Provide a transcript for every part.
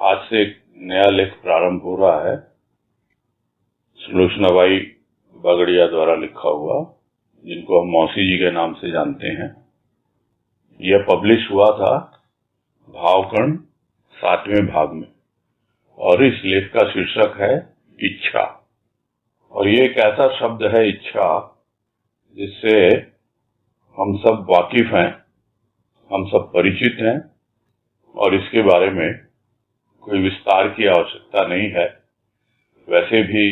आज से एक नया लेख प्रारंभ हो रहा है, सुलोचनाबाई बागड़िया द्वारा लिखा हुआ, जिनको हम मौसी जी के नाम से जानते हैं। यह पब्लिश हुआ था भावकर्ण 7वें भाग में, और इस लेख का शीर्षक है इच्छा। और ये एक ऐसा शब्द है इच्छा, जिससे हम सब वाकिफ हैं, हम सब परिचित हैं, और इसके बारे में कोई विस्तार की आवश्यकता नहीं है। वैसे भी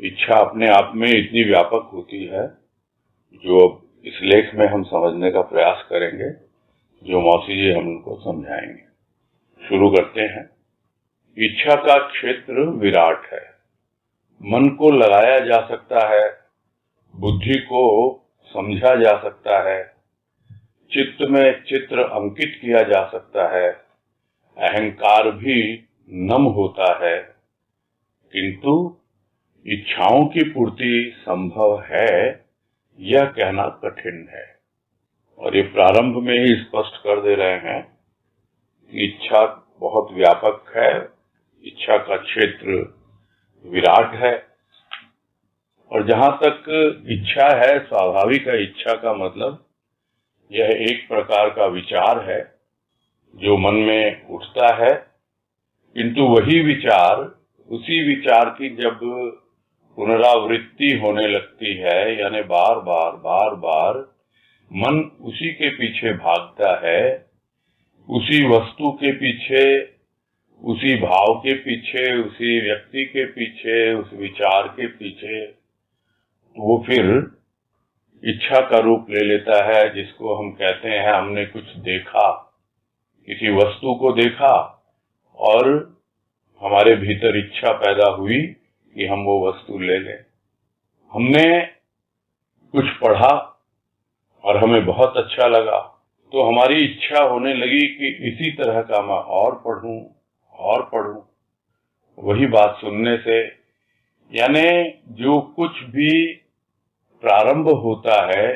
इच्छा अपने आप में इतनी व्यापक होती है, जो अब इस लेख में हम समझने का प्रयास करेंगे, जो मौसी जी हमको समझाएंगे। शुरू करते हैं। इच्छा का क्षेत्र विराट है। मन को लगाया जा सकता है, बुद्धि को समझा जा सकता है, चित्त में चित्र अंकित किया जा सकता है, अहंकार भी नम होता है, किंतु इच्छाओं की पूर्ति संभव है, यह कहना कठिन है। और ये प्रारंभ में ही स्पष्ट कर दे रहे हैं कि इच्छा बहुत व्यापक है, इच्छा का क्षेत्र विराट है। और जहां तक इच्छा है, स्वाभाविक है, इच्छा का मतलब यह एक प्रकार का विचार है जो मन में उठता है, किंतु वही विचार, उसी विचार की जब पुनरावृत्ति होने लगती है, यानी बार बार मन उसी के पीछे भागता है, उसी वस्तु के पीछे, उसी भाव के पीछे, उसी व्यक्ति के पीछे, उस विचार के पीछे, तो वो फिर इच्छा का रूप ले लेता है, जिसको हम कहते हैं हमने कुछ देखा, किसी वस्तु को देखा और हमारे भीतर इच्छा पैदा हुई कि हम वो वस्तु ले लें। हमने कुछ पढ़ा और हमें बहुत अच्छा लगा, तो हमारी इच्छा होने लगी कि इसी तरह का मैं और पढ़ूं। वही बात सुनने से, यानी जो कुछ भी प्रारंभ होता है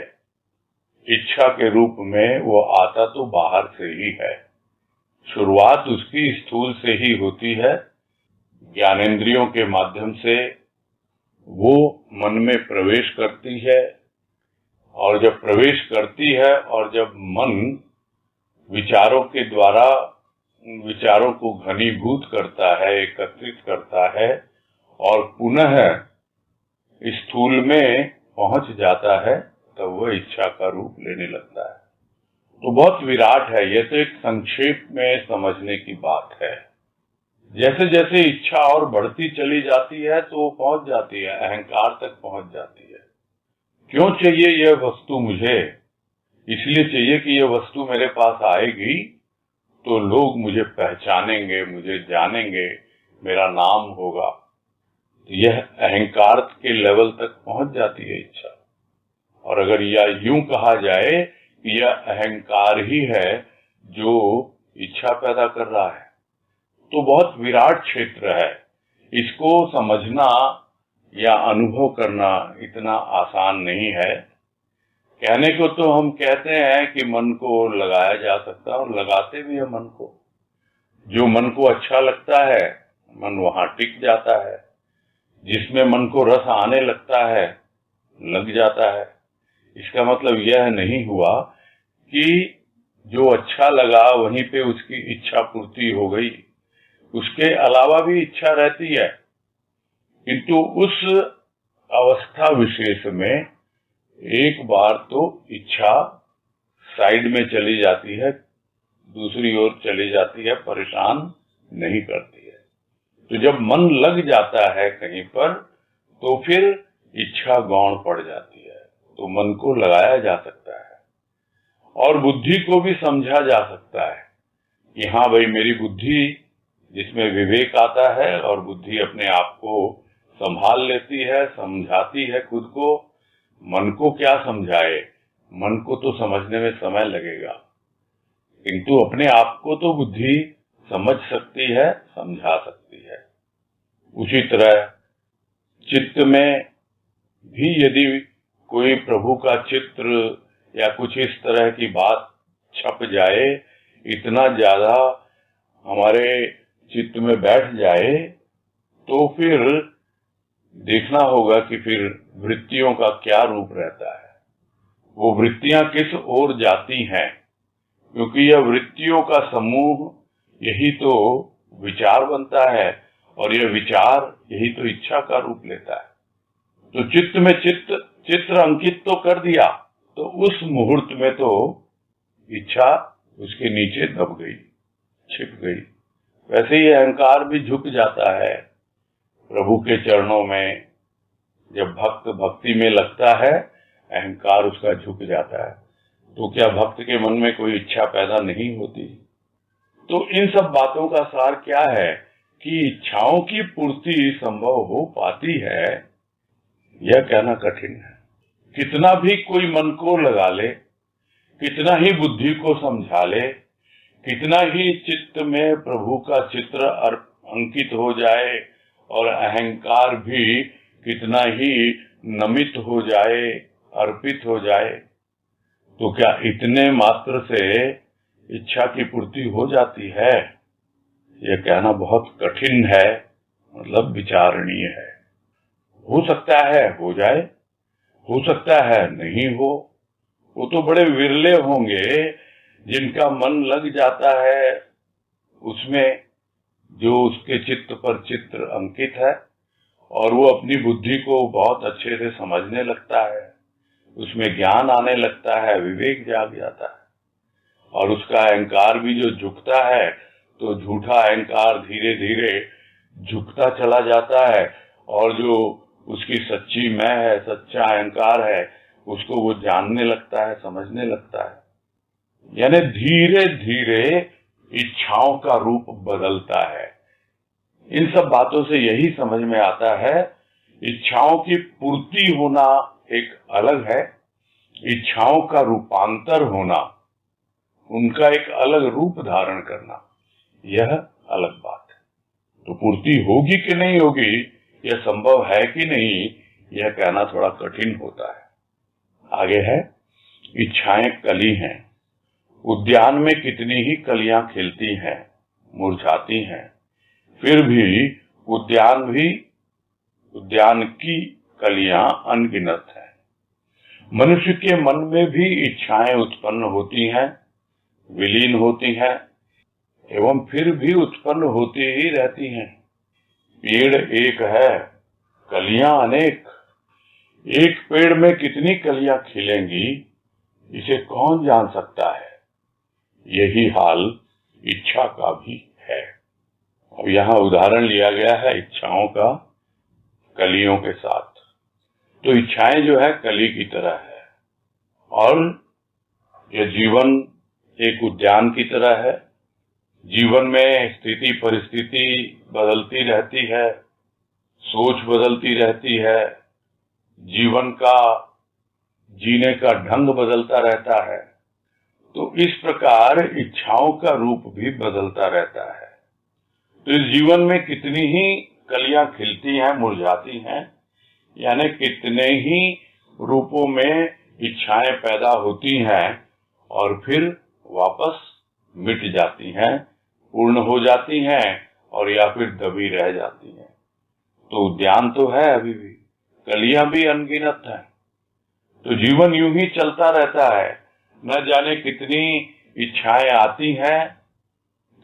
इच्छा के रूप में, वो आता तो बाहर से ही है। शुरुआत उसकी स्थूल से ही होती है, ज्ञानेंद्रियों के माध्यम से वो मन में प्रवेश करती है, और जब प्रवेश करती है और जब मन विचारों के द्वारा विचारों को घनीभूत करता है, एकत्रित करता है, और पुनः स्थूल में पहुंच जाता है, तब वह इच्छा का रूप लेने लगता है। तो बहुत विराट है। यह तो एक संक्षेप में समझने की बात है। जैसे जैसे इच्छा और बढ़ती चली जाती है, तो वो पहुंच जाती है, अहंकार तक पहुंच जाती है। क्यों चाहिए यह वस्तु मुझे? इसलिए चाहिए कि यह वस्तु मेरे पास आएगी तो लोग मुझे पहचानेंगे, मुझे जानेंगे, मेरा नाम होगा। तो यह अहंकार के लेवल तक पहुंच जाती है इच्छा। और अगर यह यूं कहा जाए कि यह अहंकार ही है जो इच्छा पैदा कर रहा है, तो बहुत विराट क्षेत्र है। इसको समझना या अनुभव करना इतना आसान नहीं है। कहने को तो हम कहते हैं कि मन को लगाया जा सकता है, और लगाते भी है मन को। जो मन को अच्छा लगता है, मन वहां टिक जाता है। जिसमें मन को रस आने लगता है, लग जाता है। इसका मतलब यह नहीं हुआ कि जो अच्छा लगा वहीं पे उसकी इच्छा पूर्ति हो गई। उसके अलावा भी इच्छा रहती है, किंतु उस अवस्था विशेष में एक बार तो इच्छा साइड में चली जाती है, दूसरी ओर चली जाती है, परेशान नहीं करती है। तो जब मन लग जाता है कहीं पर, तो फिर इच्छा गौण पड़ जाती है। तो मन को लगाया जा सकता है, और बुद्धि को भी समझा जा सकता है कि हाँ भाई, मेरी बुद्धि, जिसमें विवेक आता है, और बुद्धि अपने आप को संभाल लेती है, समझाती है खुद को। मन को क्या समझाए? मन को तो समझने में समय लगेगा, किंतु अपने आप को तो बुद्धि समझ सकती है, समझा सकती है। उसी तरह चित्त में भी यदि कोई प्रभु का चित्र या कुछ इस तरह की बात छप जाए, इतना ज्यादा हमारे चित्त में बैठ जाए तो फिर देखना होगा कि फिर वृत्तियों का क्या रूप रहता है, वो वृत्तियां किस ओर जाती हैं, क्योंकि यह वृत्तियों का समूह यही तो विचार बनता है और यह विचार यही तो इच्छा का रूप लेता है। तो चित्त में चित्र अंकित तो कर दिया, तो उस मुहूर्त में तो इच्छा उसके नीचे दब गई, छिप गई। वैसे ही अहंकार भी झुक जाता है प्रभु के चरणों में। जब भक्त भक्ति में लगता है, अहंकार उसका झुक जाता है, तो क्या भक्त के मन में कोई इच्छा पैदा नहीं होती? तो इन सब बातों का सार क्या है कि इच्छाओं की पूर्ति संभव हो पाती है, यह कहना कठिन है। कितना भी कोई मन को लगा ले, कितना ही बुद्धि को समझा ले, कितना ही चित्त में प्रभु का चित्र अंकित हो जाए और अहंकार भी कितना ही नमित हो जाए, अर्पित हो जाए, तो क्या इतने मात्र से इच्छा की पूर्ति हो जाती है? यह कहना बहुत कठिन है, मतलब विचारणीय है। हो सकता है हो जाए, हो सकता है नहीं हो। वो तो बड़े विरले होंगे जिनका मन लग जाता है उसमें, जो उसके चित्त पर चित्र अंकित है और वो अपनी बुद्धि को बहुत अच्छे से समझने लगता है, उसमें ज्ञान आने लगता है, विवेक जाग जाता है, और उसका अहंकार भी जो झुकता है, तो झूठा अहंकार धीरे धीरे झुकता चला जाता है, और जो उसकी सच्ची मैं है, सच्चा अहंकार है, उसको वो जानने लगता है, समझने लगता है। यानी धीरे धीरे इच्छाओं का रूप बदलता है। इन सब बातों से यही समझ में आता है, इच्छाओं की पूर्ति होना एक अलग है, इच्छाओं का रूपांतर होना, उनका एक अलग रूप धारण करना, यह अलग बात है। तो पूर्ति होगी कि नहीं होगी, यह संभव है कि नहीं, यह कहना थोड़ा कठिन होता है। आगे है, इच्छाएं कली हैं। उद्यान में कितनी ही कलियां खिलती हैं, मुरझाती हैं, फिर भी उद्यान की कलियां अनगिनत हैं। मनुष्य के मन में भी इच्छाएं उत्पन्न होती हैं, विलीन होती हैं, एवं फिर भी उत्पन्न होती ही रहती हैं। पेड़ एक है, कलियां अनेक। एक पेड़ में कितनी कलियां खिलेंगी, इसे कौन जान सकता है? यही हाल इच्छा का भी है। अब यहाँ उदाहरण लिया गया है इच्छाओं का कलियों के साथ। तो इच्छाएं जो है कली की तरह है, और यह जीवन एक उद्यान की तरह है। जीवन में स्थिति परिस्थिति बदलती रहती है, सोच बदलती रहती है, जीवन का जीने का ढंग बदलता रहता है। तो इस प्रकार इच्छाओं का रूप भी बदलता रहता है। तो इस जीवन में कितनी ही कलियां खिलती हैं, मुरझाती हैं, यानी कितने ही रूपों में इच्छाएं पैदा होती हैं और फिर वापस मिट जाती हैं, पूर्ण हो जाती हैं, और या फिर दबी रह जाती हैं। तो उद्यान तो है अभी भी, कलियां भी अनगिनत हैं। तो जीवन यूं ही चलता रहता है, न जाने कितनी इच्छाएं आती हैं,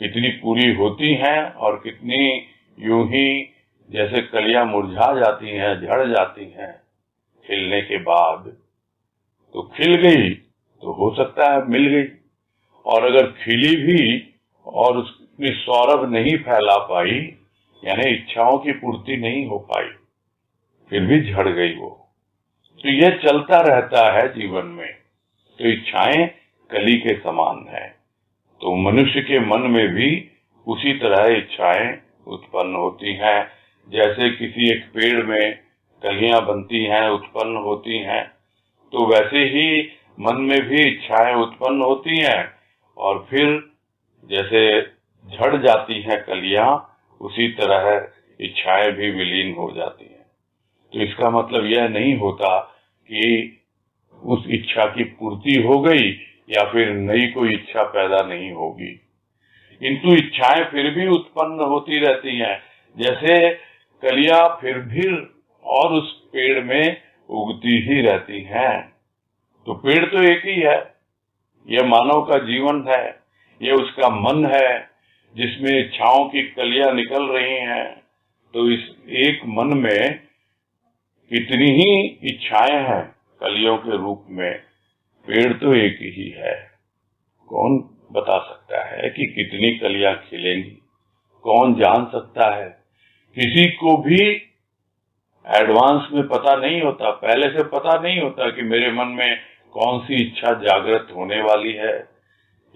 कितनी पूरी होती हैं, और कितनी यूं ही जैसे कलियां मुरझा जाती हैं, झड़ जाती हैं खिलने के बाद। तो खिल गई तो हो सकता है मिल गई, और अगर खिली भी और उसकी सौरभ नहीं फैला पाई, यानी इच्छाओं की पूर्ति नहीं हो पाई, फिर भी झड़ गई वो। तो यह चलता रहता है जीवन में। तो इच्छाएं कली के समान है। तो मनुष्य के मन में भी उसी तरह इच्छाएं उत्पन्न होती हैं। जैसे किसी एक पेड़ में कलियां बनती हैं, उत्पन्न होती हैं, तो वैसे ही मन में भी इच्छाएं उत्पन्न होती हैं, और फिर जैसे झड़ जाती हैं कलियां, उसी तरह इच्छाएं भी विलीन हो जाती हैं। तो इसका मतलब यह नहीं होता कि उस इच्छा की पूर्ति हो गई या फिर नई कोई इच्छा पैदा नहीं होगी। किंतु इच्छाएं फिर भी उत्पन्न होती रहती हैं, जैसे कलियां फिर भी और उस पेड़ में उगती ही रहती हैं। तो पेड़ तो एक ही है, यह मानव का जीवन है, यह उसका मन है जिसमें इच्छाओं की कलियां निकल रही हैं। तो इस एक मन में कितनी ही इच्छाएं हैं कलियों के रूप में, पेड़ तो एक ही है। कौन बता सकता है कि कितनी कलियां खिलेंगी? कौन जान सकता है? किसी को भी एडवांस में पता नहीं होता, पहले से पता नहीं होता कि मेरे मन में कौन सी इच्छा जागृत होने वाली है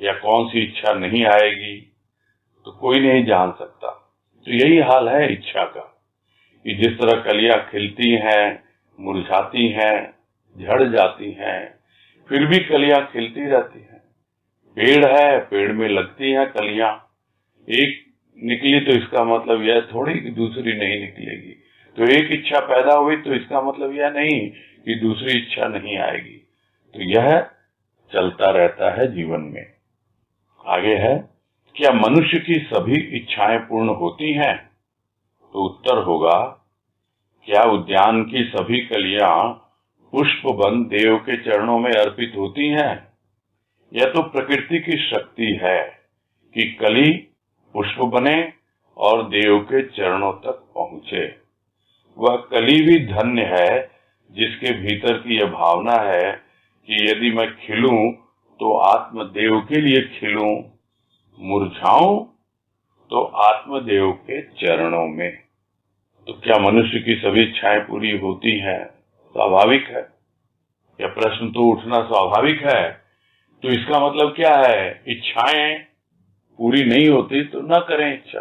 या कौन सी इच्छा नहीं आएगी, तो कोई नहीं जान सकता। तो यही हाल है इच्छा का, कि जिस तरह कलियां खिलती हैं, मुरझाती हैं, झड़ जाती हैं, फिर भी कलियां खिलती रहती हैं। पेड़ है, पेड़ में लगती हैं कलियां, एक निकली तो इसका मतलब यह थोड़ी कि दूसरी नहीं निकलेगी। तो एक इच्छा पैदा हुई तो इसका मतलब यह नहीं कि दूसरी इच्छा नहीं आएगी। तो यह चलता रहता है जीवन में। आगे है, क्या मनुष्य की सभी इच्छाएं पूर्ण होती हैं? तो उत्तर होगा, क्या उद्यान की सभी कलियां पुष्प बन देव के चरणों में अर्पित होती हैं? यह तो प्रकृति की शक्ति है कि कली पुष्प बने और देव के चरणों तक पहुंचे। वह कली भी धन्य है जिसके भीतर की यह भावना है कि यदि मैं खिलूं तो आत्मदेव के लिए खिलूं, मुरझाऊं तो आत्मदेव के चरणों में। तो क्या मनुष्य की सभी इच्छाएं पूरी होती हैं? स्वाभाविक है, यह प्रश्न तो उठना स्वाभाविक है। तो इसका मतलब क्या है? इच्छाएं पूरी नहीं होती तो न करें इच्छा।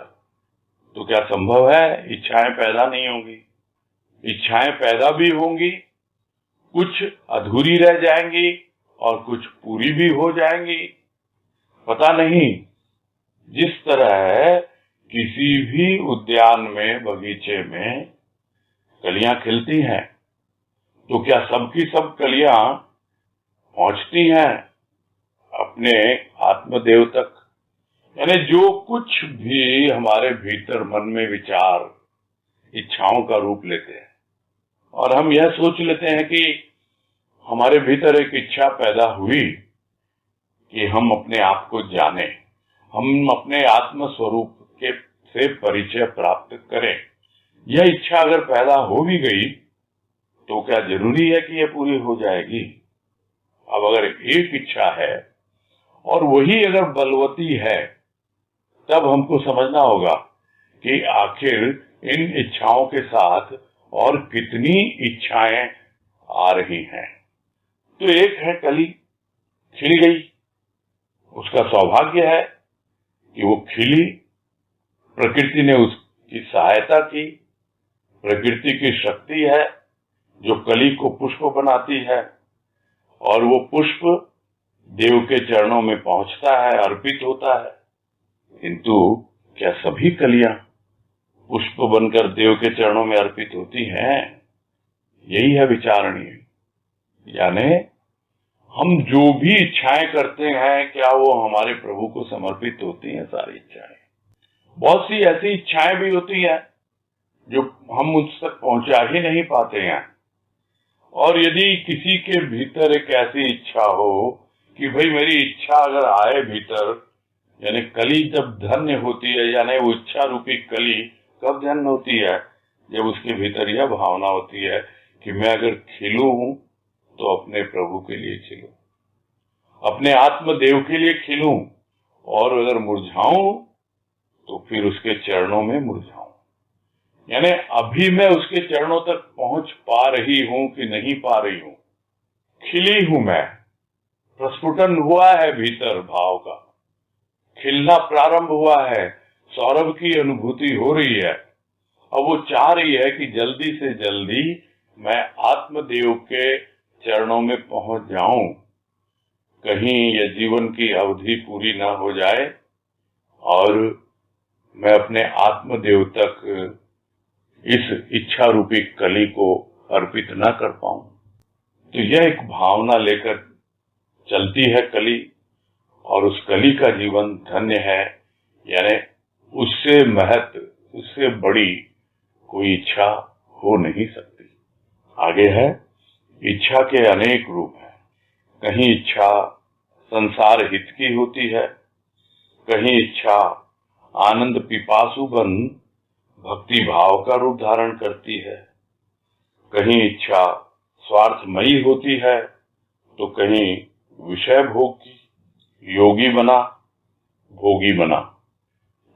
तो क्या संभव है इच्छाएं पैदा नहीं होंगी? इच्छाएं पैदा भी होंगी, कुछ अधूरी रह जाएंगी और कुछ पूरी भी हो जाएंगी, पता नहीं। जिस तरह किसी भी उद्यान में, बगीचे में कलियां खिलती हैं, तो क्या सबकी सब कलियां पहुंचती हैं अपने आत्मदेव तक? यानी जो कुछ भी हमारे भीतर मन में विचार इच्छाओं का रूप लेते हैं और हम यह सोच लेते हैं कि हमारे भीतर एक इच्छा पैदा हुई कि हम अपने आप को जाने, हम अपने आत्म स्वरूप के से परिचय प्राप्त करें। यह इच्छा अगर पैदा हो भी गई तो क्या जरूरी है कि यह पूरी हो जाएगी? अब अगर एक इच्छा है और वही अगर बलवती है, तब हमको समझना होगा कि आखिर इन इच्छाओं के साथ और कितनी इच्छाएं आ रही हैं। तो एक है कली, खिल गई, उसका सौभाग्य है कि वो खिली, प्रकृति ने उसकी सहायता की। प्रकृति की शक्ति है जो कली को पुष्प बनाती है और वो पुष्प देव के चरणों में पहुंचता है, अर्पित होता है। किंतु क्या सभी कलियां पुष्प बनकर देव के चरणों में अर्पित होती हैं? यही है विचारणीय। यानी हम जो भी इच्छाएं करते हैं, क्या वो हमारे प्रभु को समर्पित होती हैं? सारी इच्छाएं, बहुत सी ऐसी इच्छाएं भी होती हैं जो हम उस तक पहुंचा ही नहीं पाते हैं। और यदि किसी के भीतर एक ऐसी इच्छा हो कि भाई मेरी इच्छा अगर आए भीतर, यानी कली जब धन्य होती है, यानी वो इच्छा रूपी कली कब धन्य होती है? जब उसके भीतर यह भावना होती है कि मैं अगर खिलूं तो अपने प्रभु के लिए खिलूं, अपने आत्मदेव के लिए खिलूं, और अगर मुरझाऊं तो फिर उसके चरणों में मुरझाऊं। यानी अभी मैं उसके चरणों तक पहुंच पा रही हूं कि नहीं पा रही हूं? खिली हूं मैं, प्रस्फुटन हुआ है भीतर भाव का, खिलना प्रारंभ हुआ है, सौरभ की अनुभूति हो रही है। अब वो चाह रही है कि जल्दी से जल्दी मैं आत्मदेव के चरणों में पहुंच जाऊं, कहीं यह जीवन की अवधि पूरी ना हो जाए और मैं अपने आत्मदेव तक इस इच्छा रूपी कली को अर्पित ना कर पाऊं। तो यह एक भावना लेकर चलती है कली, और उस कली का जीवन धन्य है यानी उससे महत्व, उससे बड़ी कोई इच्छा हो नहीं सकती। आगे है, इच्छा के अनेक रूप हैं। कहीं इच्छा संसार हित की होती है, कहीं इच्छा आनंद पिपासु बन भक्ति भाव का रूप धारण करती है, कहीं इच्छा स्वार्थमयी होती है, तो कहीं विषय भोग की, योगी बना भोगी बना,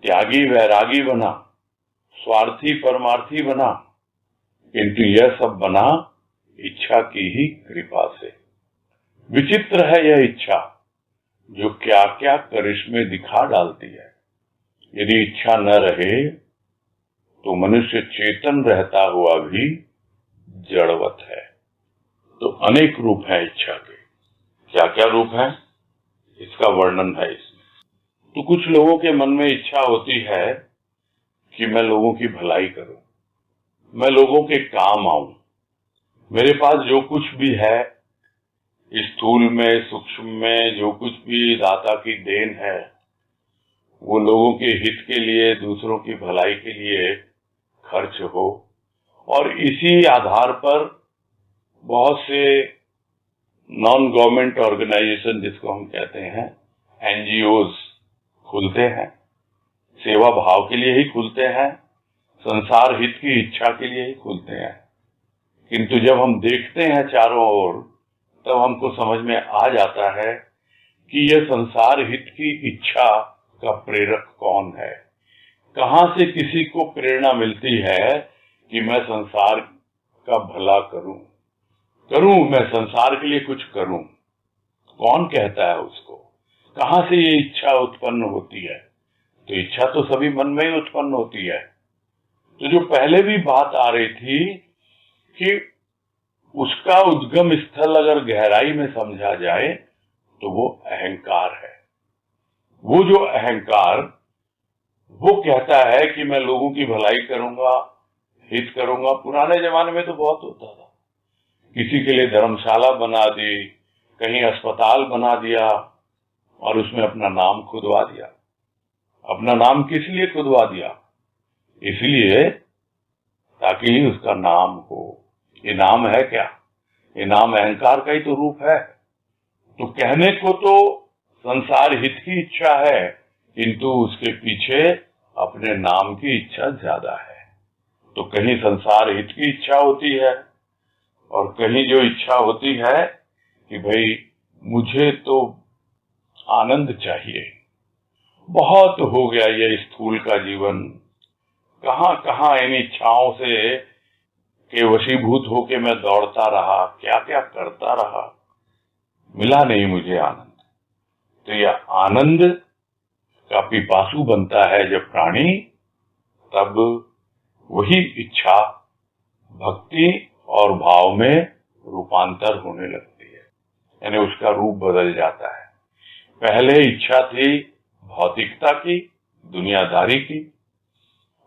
त्यागी वैरागी बना, स्वार्थी परमार्थी बना, किंतु यह सब बना इच्छा की ही कृपा से। विचित्र है यह इच्छा, जो क्या क्या करिश्मे दिखा डालती है। यदि इच्छा न रहे तो मनुष्य चेतन रहता हुआ भी जड़वत है। तो अनेक रूप हैं इच्छा के। क्या क्या रूप हैं, इसका वर्णन है इसमें। तो कुछ लोगों के मन में इच्छा होती है कि मैं लोगों की भलाई करूं, मैं लोगों के काम आऊं, मेरे पास जो कुछ भी है, स्थूल में सूक्ष्म में जो कुछ भी दाता की देन है, वो लोगों के हित के लिए, दूसरों की भलाई के लिए खर्च हो। और इसी आधार पर बहुत से नॉन गवर्नमेंट ऑर्गेनाइजेशन, जिसको हम कहते हैं एनजीओज, खुलते हैं। सेवा भाव के लिए ही खुलते हैं, संसार हित की इच्छा के लिए ही खुलते हैं। किंतु जब हम देखते हैं चारों ओर, तब हमको समझ में आ जाता है कि यह संसार हित की इच्छा का प्रेरक कौन है। कहां से किसी को प्रेरणा मिलती है कि मैं संसार का भला करूं, मैं संसार के लिए कुछ करूं। कौन कहता है उसको? कहां से ये इच्छा उत्पन्न होती है? तो इच्छा तो सभी मन में ही उत्पन्न होती है। तो जो पहले भी बात आ रही थी कि उसका उद्गम स्थल अगर गहराई में समझा जाए तो वो अहंकार है। वो जो अहंकार, वो कहता है कि मैं लोगों की भलाई करूंगा, हित करूंगा। पुराने जमाने में तो बहुत होता था, किसी के लिए धर्मशाला बना दी, कहीं अस्पताल बना दिया और उसमें अपना नाम खुदवा दिया। अपना नाम किस लिए खुदवा दिया? इसलिए ताकि उसका नाम हो। ये नाम है क्या? ये नाम अहंकार का ही तो रूप है। तो कहने को तो संसार हित की इच्छा है, किंतु उसके पीछे अपने नाम की इच्छा ज्यादा है। तो कहीं संसार हित की इच्छा होती है और कहीं जो इच्छा होती है कि भाई मुझे तो आनंद चाहिए, बहुत हो गया ये स्थूल का जीवन, कहां कहां इन इच्छाओं से के वशीभूत होके मैं दौड़ता रहा, क्या क्या करता रहा, मिला नहीं मुझे आनंद। तो यह आनंद का पिपासु बनता है जब प्राणी, तब वही इच्छा भक्ति और भाव में रूपांतर होने लगती है, यानी उसका रूप बदल जाता है। पहले इच्छा थी भौतिकता की, दुनियादारी की,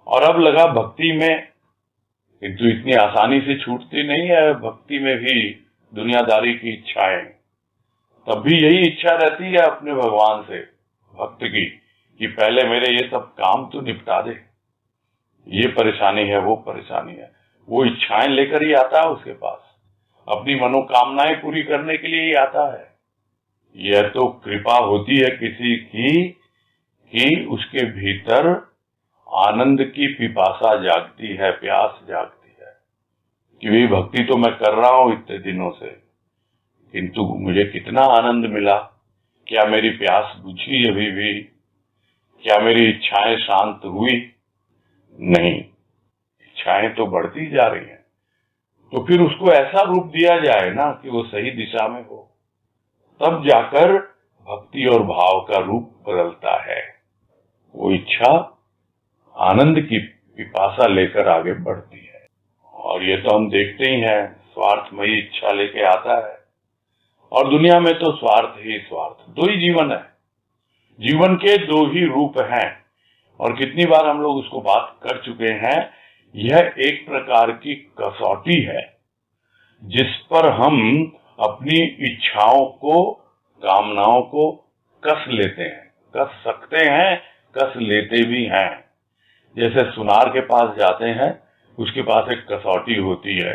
और अब लगा भक्ति में। किंतु इतनी आसानी से छूटती नहीं है भक्ति में भी दुनियादारी की इच्छाएं। तब भी यही इच्छा रहती है अपने भगवान से, भक्त की, कि पहले मेरे ये सब काम तो निपटा दे, ये परेशानी है, वो परेशानी है। वो इच्छाएं लेकर ही आता है उसके पास, अपनी मनोकामनाएं पूरी करने के लिए ही आता है। यह तो कृपा होती है किसी की कि उसके भीतर आनंद की पिपासा जागती है, प्यास जागती है कि भी भक्ति तो मैं कर रहा हूं इतने दिनों से, किंतु मुझे कितना आनंद मिला, क्या मेरी प्यास बुझी अभी भी, क्या मेरी इच्छाएं शांत हुई? नहीं, इच्छाएं तो बढ़ती जा रही हैं। तो फिर उसको ऐसा रूप दिया जाए ना कि वो सही दिशा में हो, तब जाकर भक्ति और भाव का रूप बदलता है। वो इच्छा आनंद की पिपासा लेकर आगे बढ़ती है। और ये तो हम देखते ही हैं, स्वार्थमयी इच्छा लेके आता है। और दुनिया में तो स्वार्थ ही स्वार्थ, दो ही जीवन है, जीवन के दो ही रूप हैं। और कितनी बार हम लोग उसको बात कर चुके हैं, यह एक प्रकार की कसौटी है जिस पर हम अपनी इच्छाओं को, कामनाओं को कस लेते हैं, कस सकते हैं कस लेते भी हैं। जैसे सुनार के पास जाते हैं, उसके पास एक कसौटी होती है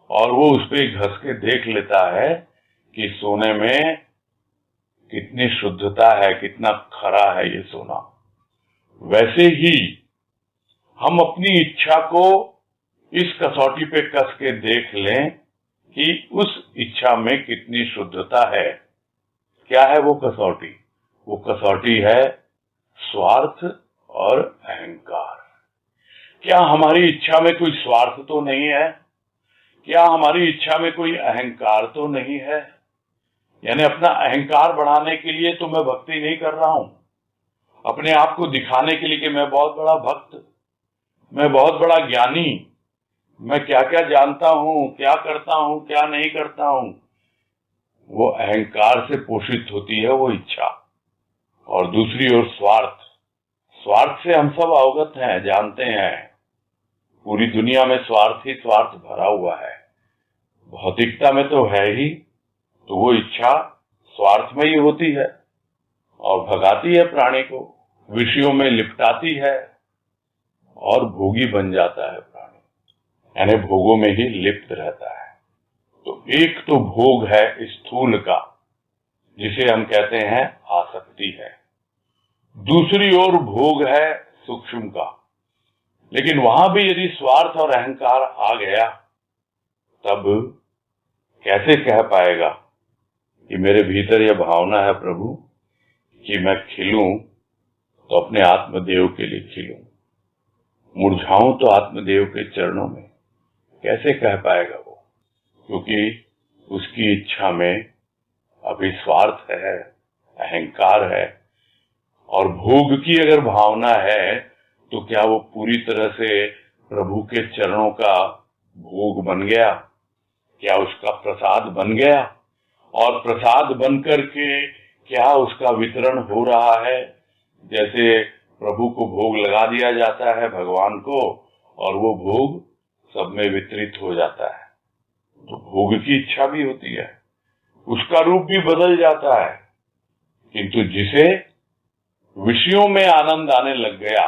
और वो उस पे घस के देख लेता है कि सोने में कितनी शुद्धता है, कितना खरा है ये सोना। वैसे ही हम अपनी इच्छा को इस कसौटी पे कस के देख लें कि उस इच्छा में कितनी शुद्धता है। क्या है वो कसौटी? वो कसौटी है स्वार्थ और अहंकार। क्या हमारी इच्छा में कोई स्वार्थ तो नहीं है? क्या हमारी इच्छा में कोई अहंकार तो नहीं है? यानी अपना अहंकार बढ़ाने के लिए तो मैं भक्ति नहीं कर रहा हूं, अपने आप को दिखाने के लिए कि मैं बहुत बड़ा भक्त, मैं बहुत बड़ा ज्ञानी, मैं क्या क्या जानता हूं, क्या करता हूं, क्या नहीं करता हूं। वो अहंकार से पोषित होती है वो इच्छा। और दूसरी ओर स्वार्थ। स्वार्थ से हम सब अवगत हैं, जानते हैं, पूरी दुनिया में स्वार्थ ही स्वार्थ भरा हुआ है, भौतिकता में तो है ही। तो वो इच्छा स्वार्थ में ही होती है और भगाती है प्राणी को, विषयों में लिपटाती है और भोगी बन जाता है प्राणी, यानी भोगों में ही लिप्त रहता है। तो एक तो भोग है स्थूल का, जिसे हम कहते हैं आसक्ति है। दूसरी ओर भोग है सूक्ष्म का। लेकिन वहां भी यदि स्वार्थ और अहंकार आ गया, तब कैसे कह पाएगा कि मेरे भीतर यह भावना है प्रभु कि मैं खिलूं तो अपने आत्मदेव के लिए खिलूं, मुरझाऊं तो आत्मदेव के चरणों में। कैसे कह पाएगा वो? क्योंकि उसकी इच्छा में अभी स्वार्थ है, अहंकार है। और भोग की अगर भावना है तो क्या वो पूरी तरह से प्रभु के चरणों का भोग बन गया? क्या उसका प्रसाद बन गया? और प्रसाद बन करके क्या उसका वितरण हो रहा है? जैसे प्रभु को भोग लगा दिया जाता है भगवान को और वो भोग सब में वितरित हो जाता है। तो भोग की इच्छा भी होती है, उसका रूप भी बदल जाता है। किंतु जिसे विषयों में आनंद आने लग गया,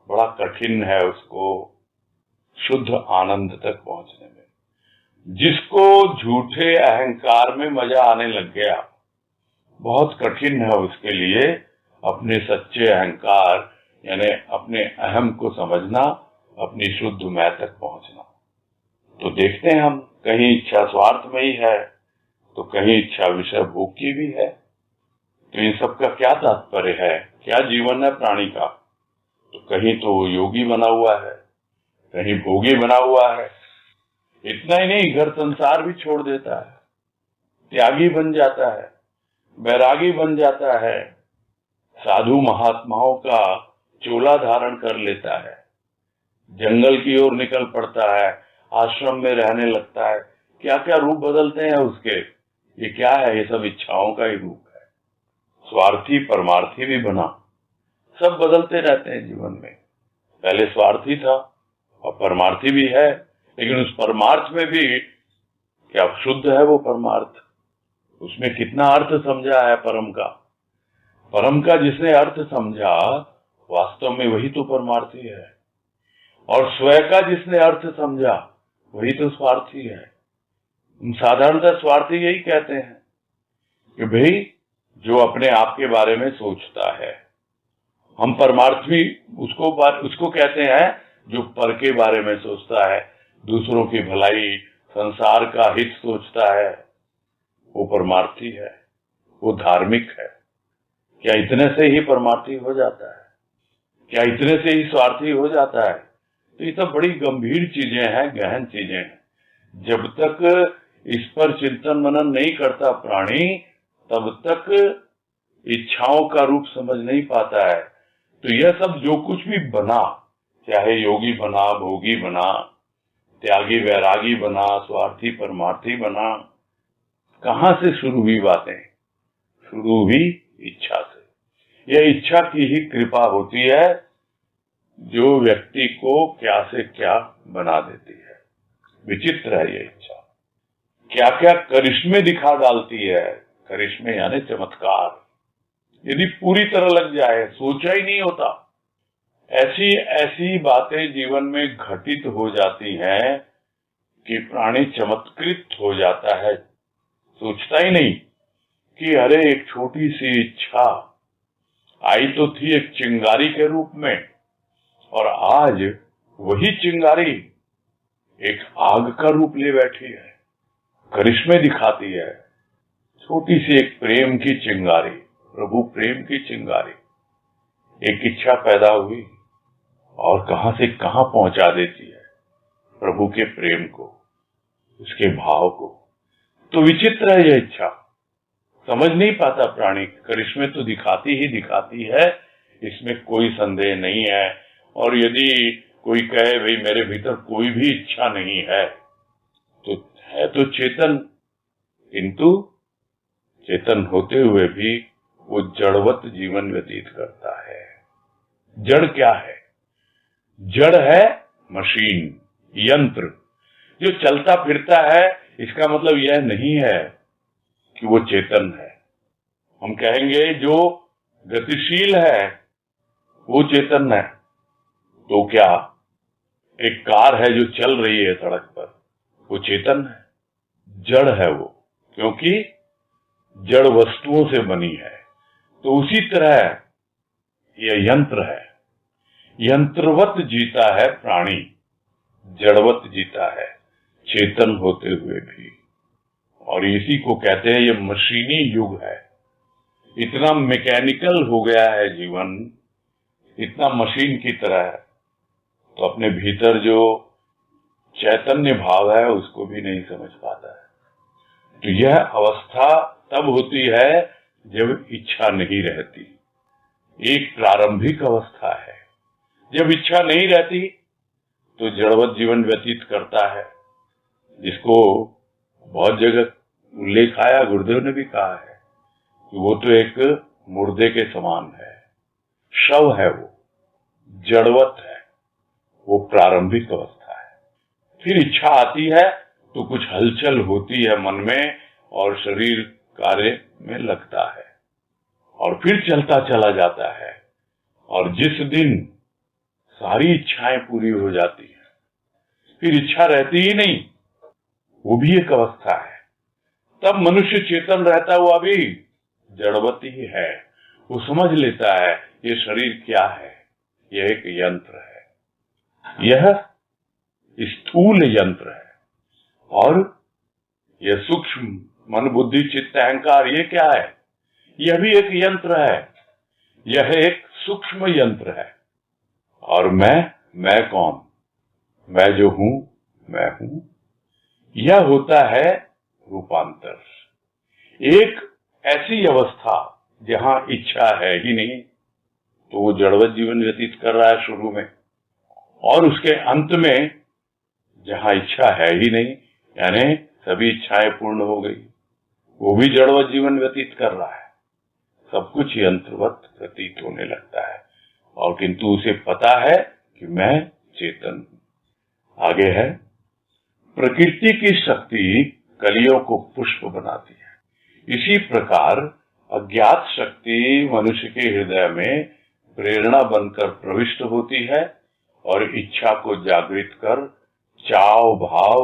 बड़ा कठिन है उसको शुद्ध आनंद तक पहुंचने में। जिसको झूठे अहंकार में मजा आने लग गया, बहुत कठिन है उसके लिए अपने सच्चे अहंकार यानी अपने अहम को समझना, अपनी शुद्ध मैं तक पहुंचना। तो देखते हैं हम, कहीं इच्छा स्वार्थ में ही है तो कहीं इच्छा विषय भोग की भी है। तो इन सब का क्या तात्पर्य है? क्या जीवन है प्राणी का? तो कहीं तो योगी बना हुआ है, कहीं भोगी बना हुआ है। इतना ही नहीं, घर संसार भी छोड़ देता है, त्यागी बन जाता है, बैरागी बन जाता है, साधु महात्माओं का चोला धारण कर लेता है, जंगल की ओर निकल पड़ता है, आश्रम में रहने लगता है। क्या क्या रूप बदलते हैं उसके। ये क्या है? ये सब इच्छाओं का ही रूप है। स्वार्थी परमार्थी भी बना, सब बदलते रहते हैं जीवन में। पहले स्वार्थी था और परमार्थी भी है, लेकिन उस परमार्थ में भी क्या शुद्ध है वो परमार्थ? उसमें कितना अर्थ समझा है परम का? परम का जिसने अर्थ समझा, वास्तव में वही तो परमार्थी है। और स्वयं का जिसने अर्थ समझा, वही तो स्वार्थी है। साधारणतः स्वार्थी यही कहते हैं कि भाई जो अपने आप के बारे में सोचता है। हम परमार्थी उसको कहते हैं जो पर के बारे में सोचता है, दूसरों की भलाई, संसार का हित सोचता है, वो परमार्थी है, वो धार्मिक है। क्या इतने से ही परमार्थी हो जाता है? क्या इतने से ही स्वार्थी हो जाता है? तो ये सब बड़ी गंभीर चीजें हैं, गहन चीजें हैं। जब तक इस पर चिंतन मनन नहीं करता प्राणी, तब तक इच्छाओं का रूप समझ नहीं पाता है। तो यह सब जो कुछ भी बना, चाहे योगी बना, भोगी बना, त्यागी वैरागी बना, स्वार्थी परमार्थी बना, कहां से शुरू हुई बातें? शुरू हुई इच्छा से। यह इच्छा की ही कृपा होती है जो व्यक्ति को क्या से क्या बना देती है। विचित्र है यह इच्छा, क्या क्या करिश्मे दिखा डालती है। करिश्मे यानी चमत्कार। यदि पूरी तरह लग जाए, सोचा ही नहीं होता, ऐसी ऐसी बातें जीवन में घटित हो जाती हैं कि प्राणी चमत्कृत हो जाता है, सोचता ही नहीं कि अरे एक छोटी सी इच्छा आई तो थी एक चिंगारी के रूप में, और आज वही चिंगारी एक आग का रूप ले बैठी है, करिश्मे दिखाती है। छोटी सी एक प्रेम की चिंगारी, प्रभु प्रेम की चिंगारी, एक इच्छा पैदा हुई और कहां से कहां पहुंचा देती है प्रभु के प्रेम को, उसके भाव को। तो विचित्र है यह इच्छा, समझ नहीं पाता प्राणी, करिश्मे तो दिखाती ही दिखाती है, इसमें कोई संदेह नहीं है। और यदि कोई कहे भाई मेरे भीतर कोई भी इच्छा नहीं है, तो है तो चेतन, किंतु चेतन होते हुए भी वो जड़वत जीवन व्यतीत करता है। जड़ क्या है? जड़ है मशीन, यंत्र जो चलता फिरता है। इसका मतलब यह नहीं है कि वो चेतन है। हम कहेंगे जो गतिशील है वो चेतन है, तो क्या एक कार है जो चल रही है सड़क पर, वो चेतन है? जड़ है वो, क्योंकि जड़ वस्तुओं से बनी है। तो उसी तरह यह यंत्र है, यंत्रवत जीता है प्राणी, जड़वत जीता है चेतन होते हुए भी। और इसी को कहते हैं ये मशीनी युग है। इतना मैकेनिकल हो गया है जीवन, इतना मशीन की तरह है, तो अपने भीतर जो चैतन्य भाव है उसको भी नहीं समझ पाता है। तो यह अवस्था तब होती है जब इच्छा नहीं रहती। एक प्रारंभिक अवस्था है, जब इच्छा नहीं रहती तो जड़वत जीवन व्यतीत करता है, जिसको बहुत जगह उल्लेख आया, गुरुदेव ने भी कहा है कि वो तो एक मुर्दे के समान है, शव है, वो जड़वत है, वो प्रारंभिक अवस्था है। फिर इच्छा आती है तो कुछ हलचल होती है मन में और शरीर कार्य में लगता है, और फिर चलता चला जाता है। और जिस दिन सारी इच्छाएं पूरी हो जाती हैं, फिर इच्छा रहती ही नहीं, वो भी एक अवस्था है। तब मनुष्य चेतन रहता हुआ भी जड़वत ही है। वो समझ लेता है ये शरीर क्या है, यह एक यंत्र है, यह स्थूल यंत्र है, और यह सूक्ष्म मन बुद्धि चित्त अहंकार ये क्या है, यह भी एक यंत्र है, यह एक सूक्ष्म यंत्र है। और मैं कौन? मैं जो हूं, मैं हूं, यह होता है रूपांतर। एक ऐसी अवस्था जहां इच्छा है ही नहीं, तो वो जड़वत जीवन व्यतीत कर रहा है शुरू में, और उसके अंत में जहां इच्छा है ही नहीं, यानी सभी इच्छाएं पूर्ण हो गई, वो भी जड़वत जीवन व्यतीत कर रहा है। सब कुछ यंत्रवत प्रतीत होने लगता है, और किंतु उसे पता है कि मैं चेतन हूं। आगे है, प्रकृति की शक्ति कलियों को पुष्प बनाती है। इसी प्रकार अज्ञात शक्ति मनुष्य के हृदय में प्रेरणा बनकर प्रविष्ट होती है और इच्छा को जागृत कर चाव भाव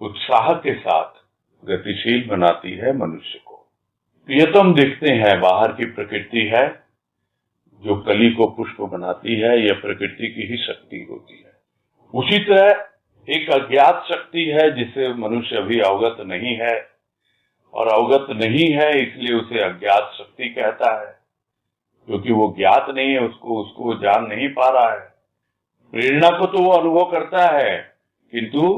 उत्साह के साथ गतिशील बनाती है मनुष्य को। ये तो हम देखते हैं बाहर की प्रकृति है जो कली को पुष्प बनाती है, यह प्रकृति की ही शक्ति होती है। उसी तरह एक अज्ञात शक्ति है जिसे मनुष्य अभी अवगत नहीं है, और अवगत नहीं है इसलिए उसे अज्ञात शक्ति कहता है, क्योंकि वो ज्ञात नहीं है, उसको जान नहीं पा रहा है। प्रेरणा को तो वो अनुभव करता है, किंतु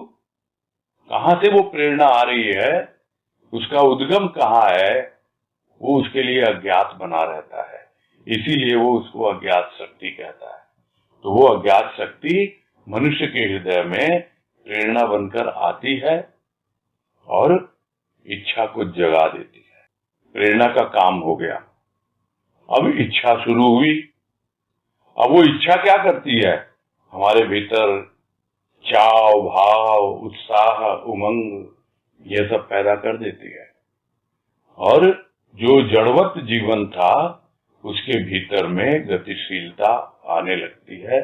कहां से वो प्रेरणा आ रही है, उसका उद्गम कहाँ है, वो उसके लिए अज्ञात बना रहता है, इसीलिए वो उसको अज्ञात शक्ति कहता है। तो वो अज्ञात शक्ति मनुष्य के हृदय में प्रेरणा बनकर आती है और इच्छा को जगा देती है। प्रेरणा का काम हो गया, अब इच्छा शुरू हुई। अब वो इच्छा क्या करती है, हमारे भीतर चाव भाव उत्साह उमंग ये सब पैदा कर देती है, और जो जड़वत जीवन था उसके भीतर में गतिशीलता आने लगती है,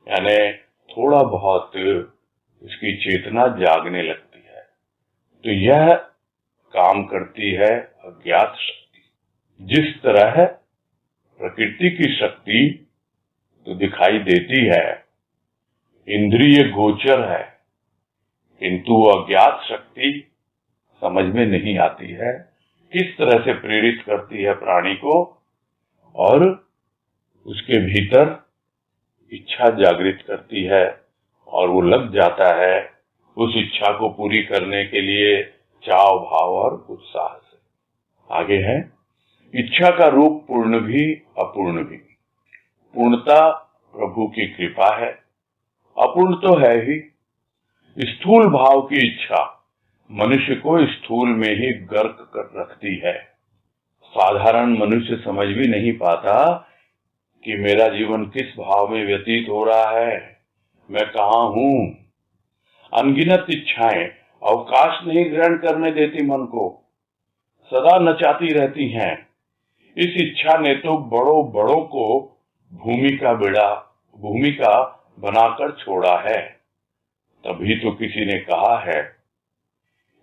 यानी थोड़ा बहुत उसकी चेतना जागने लगती है। तो यह काम करती है अज्ञात शक्ति। जिस तरह प्रकृति की शक्ति तो दिखाई देती है, इंद्रिय गोचर है, किंतु अज्ञात शक्ति समझ में नहीं आती है किस तरह से प्रेरित करती है प्राणी को, और उसके भीतर इच्छा जागृत करती है और वो लग जाता है उस इच्छा को पूरी करने के लिए चाव भाव और उत्साह से। आगे है, इच्छा का रूप पूर्ण भी अपूर्ण भी। पूर्णता प्रभु की कृपा है, अपूर्ण तो है ही। स्थूल भाव की इच्छा मनुष्य को स्थूल में ही गर्क कर रखती है। साधारण मनुष्य समझ भी नहीं पाता कि मेरा जीवन किस भाव में व्यतीत हो रहा है, मैं कहाँ हूँ। अनगिनत इच्छाएं अवकाश नहीं ग्रहण करने देती मन को, सदा नचाती रहती हैं। इस इच्छा ने तो बड़ों बड़ों को भूमिका बनाकर छोड़ा है। तभी तो किसी ने कहा है,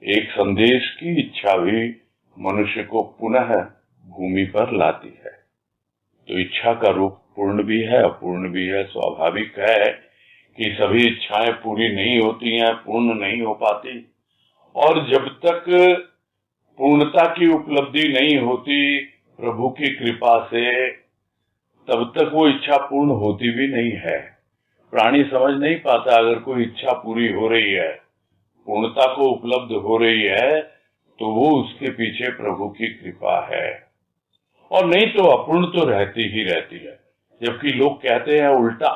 एक संदेश की इच्छा भी मनुष्य को पुनः भूमि पर लाती है। तो इच्छा का रूप पूर्ण भी है अपूर्ण भी है। स्वाभाविक है कि सभी इच्छाएं पूरी नहीं होती हैं, पूर्ण नहीं हो पाती, और जब तक पूर्णता की उपलब्धि नहीं होती प्रभु की कृपा से, तब तक वो इच्छा पूर्ण होती भी नहीं है। प्राणी समझ नहीं पाता अगर कोई इच्छा पूरी हो रही है, पूर्णता को उपलब्ध हो रही है, तो वो उसके पीछे प्रभु की कृपा है, और नहीं तो अपूर्ण तो रहती ही रहती है। जबकि लोग कहते हैं उल्टा।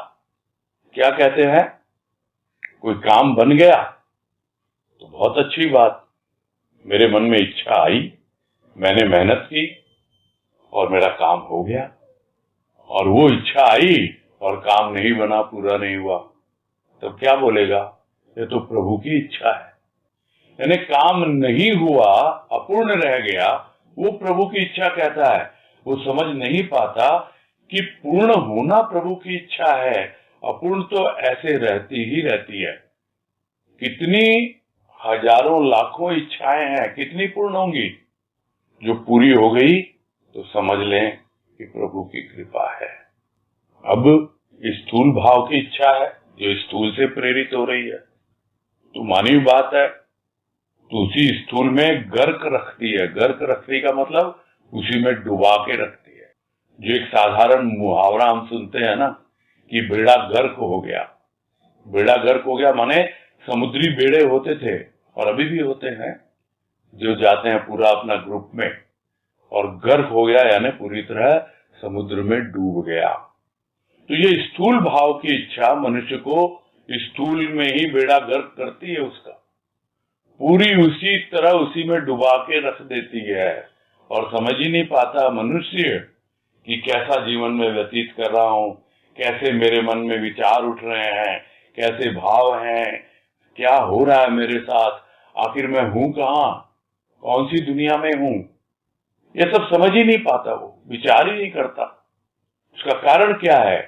क्या कहते हैं? कोई काम बन गया तो बहुत अच्छी बात, मेरे मन में इच्छा आई, मैंने मेहनत की और मेरा काम हो गया। और वो इच्छा आई और काम नहीं बना, पूरा नहीं हुआ, तब क्या बोलेगा? ये तो प्रभु की इच्छा है। यानी काम नहीं हुआ, अपूर्ण रह गया, वो प्रभु की इच्छा कहता है। वो समझ नहीं पाता कि पूर्ण होना प्रभु की इच्छा है, अपूर्ण तो ऐसे रहती ही रहती है। कितनी हजारों लाखों इच्छाएं हैं, कितनी पूर्ण होंगी? जो पूरी हो गई तो समझ लें कि प्रभु की कृपा है। अब स्थूल भाव की इच्छा है जो स्थूल से प्रेरित हो रही है, तो मानवीय बात है, तो उसी स्थूल में गर्क रखती है। गर्क रखने का मतलब उसी में डुबा के रखती है। जो एक साधारण मुहावरा हम सुनते हैं ना कि बेड़ा गर्क हो गया। बेड़ा गर्क हो गया माने समुद्री बेड़े होते थे और अभी भी होते हैं, जो जाते हैं पूरा अपना ग्रुप में, और गर्क हो गया यानी पूरी तरह समुद्र में डूब गया। तो ये स्थूल भाव की इच्छा मनुष्य को स्थूल में ही बेड़ा गर्क करती है, उसका पूरी उसी तरह उसी में डुबा के रख देती है, और समझ ही नहीं पाता मनुष्य कि कैसा जीवन में व्यतीत कर रहा हूँ, कैसे मेरे मन में विचार उठ रहे हैं, कैसे भाव हैं, क्या हो रहा है मेरे साथ, आखिर मैं हूँ कहाँ, कौन सी दुनिया में हूँ। ये सब समझ ही नहीं पाता, वो विचार ही नहीं करता। उसका कारण क्या है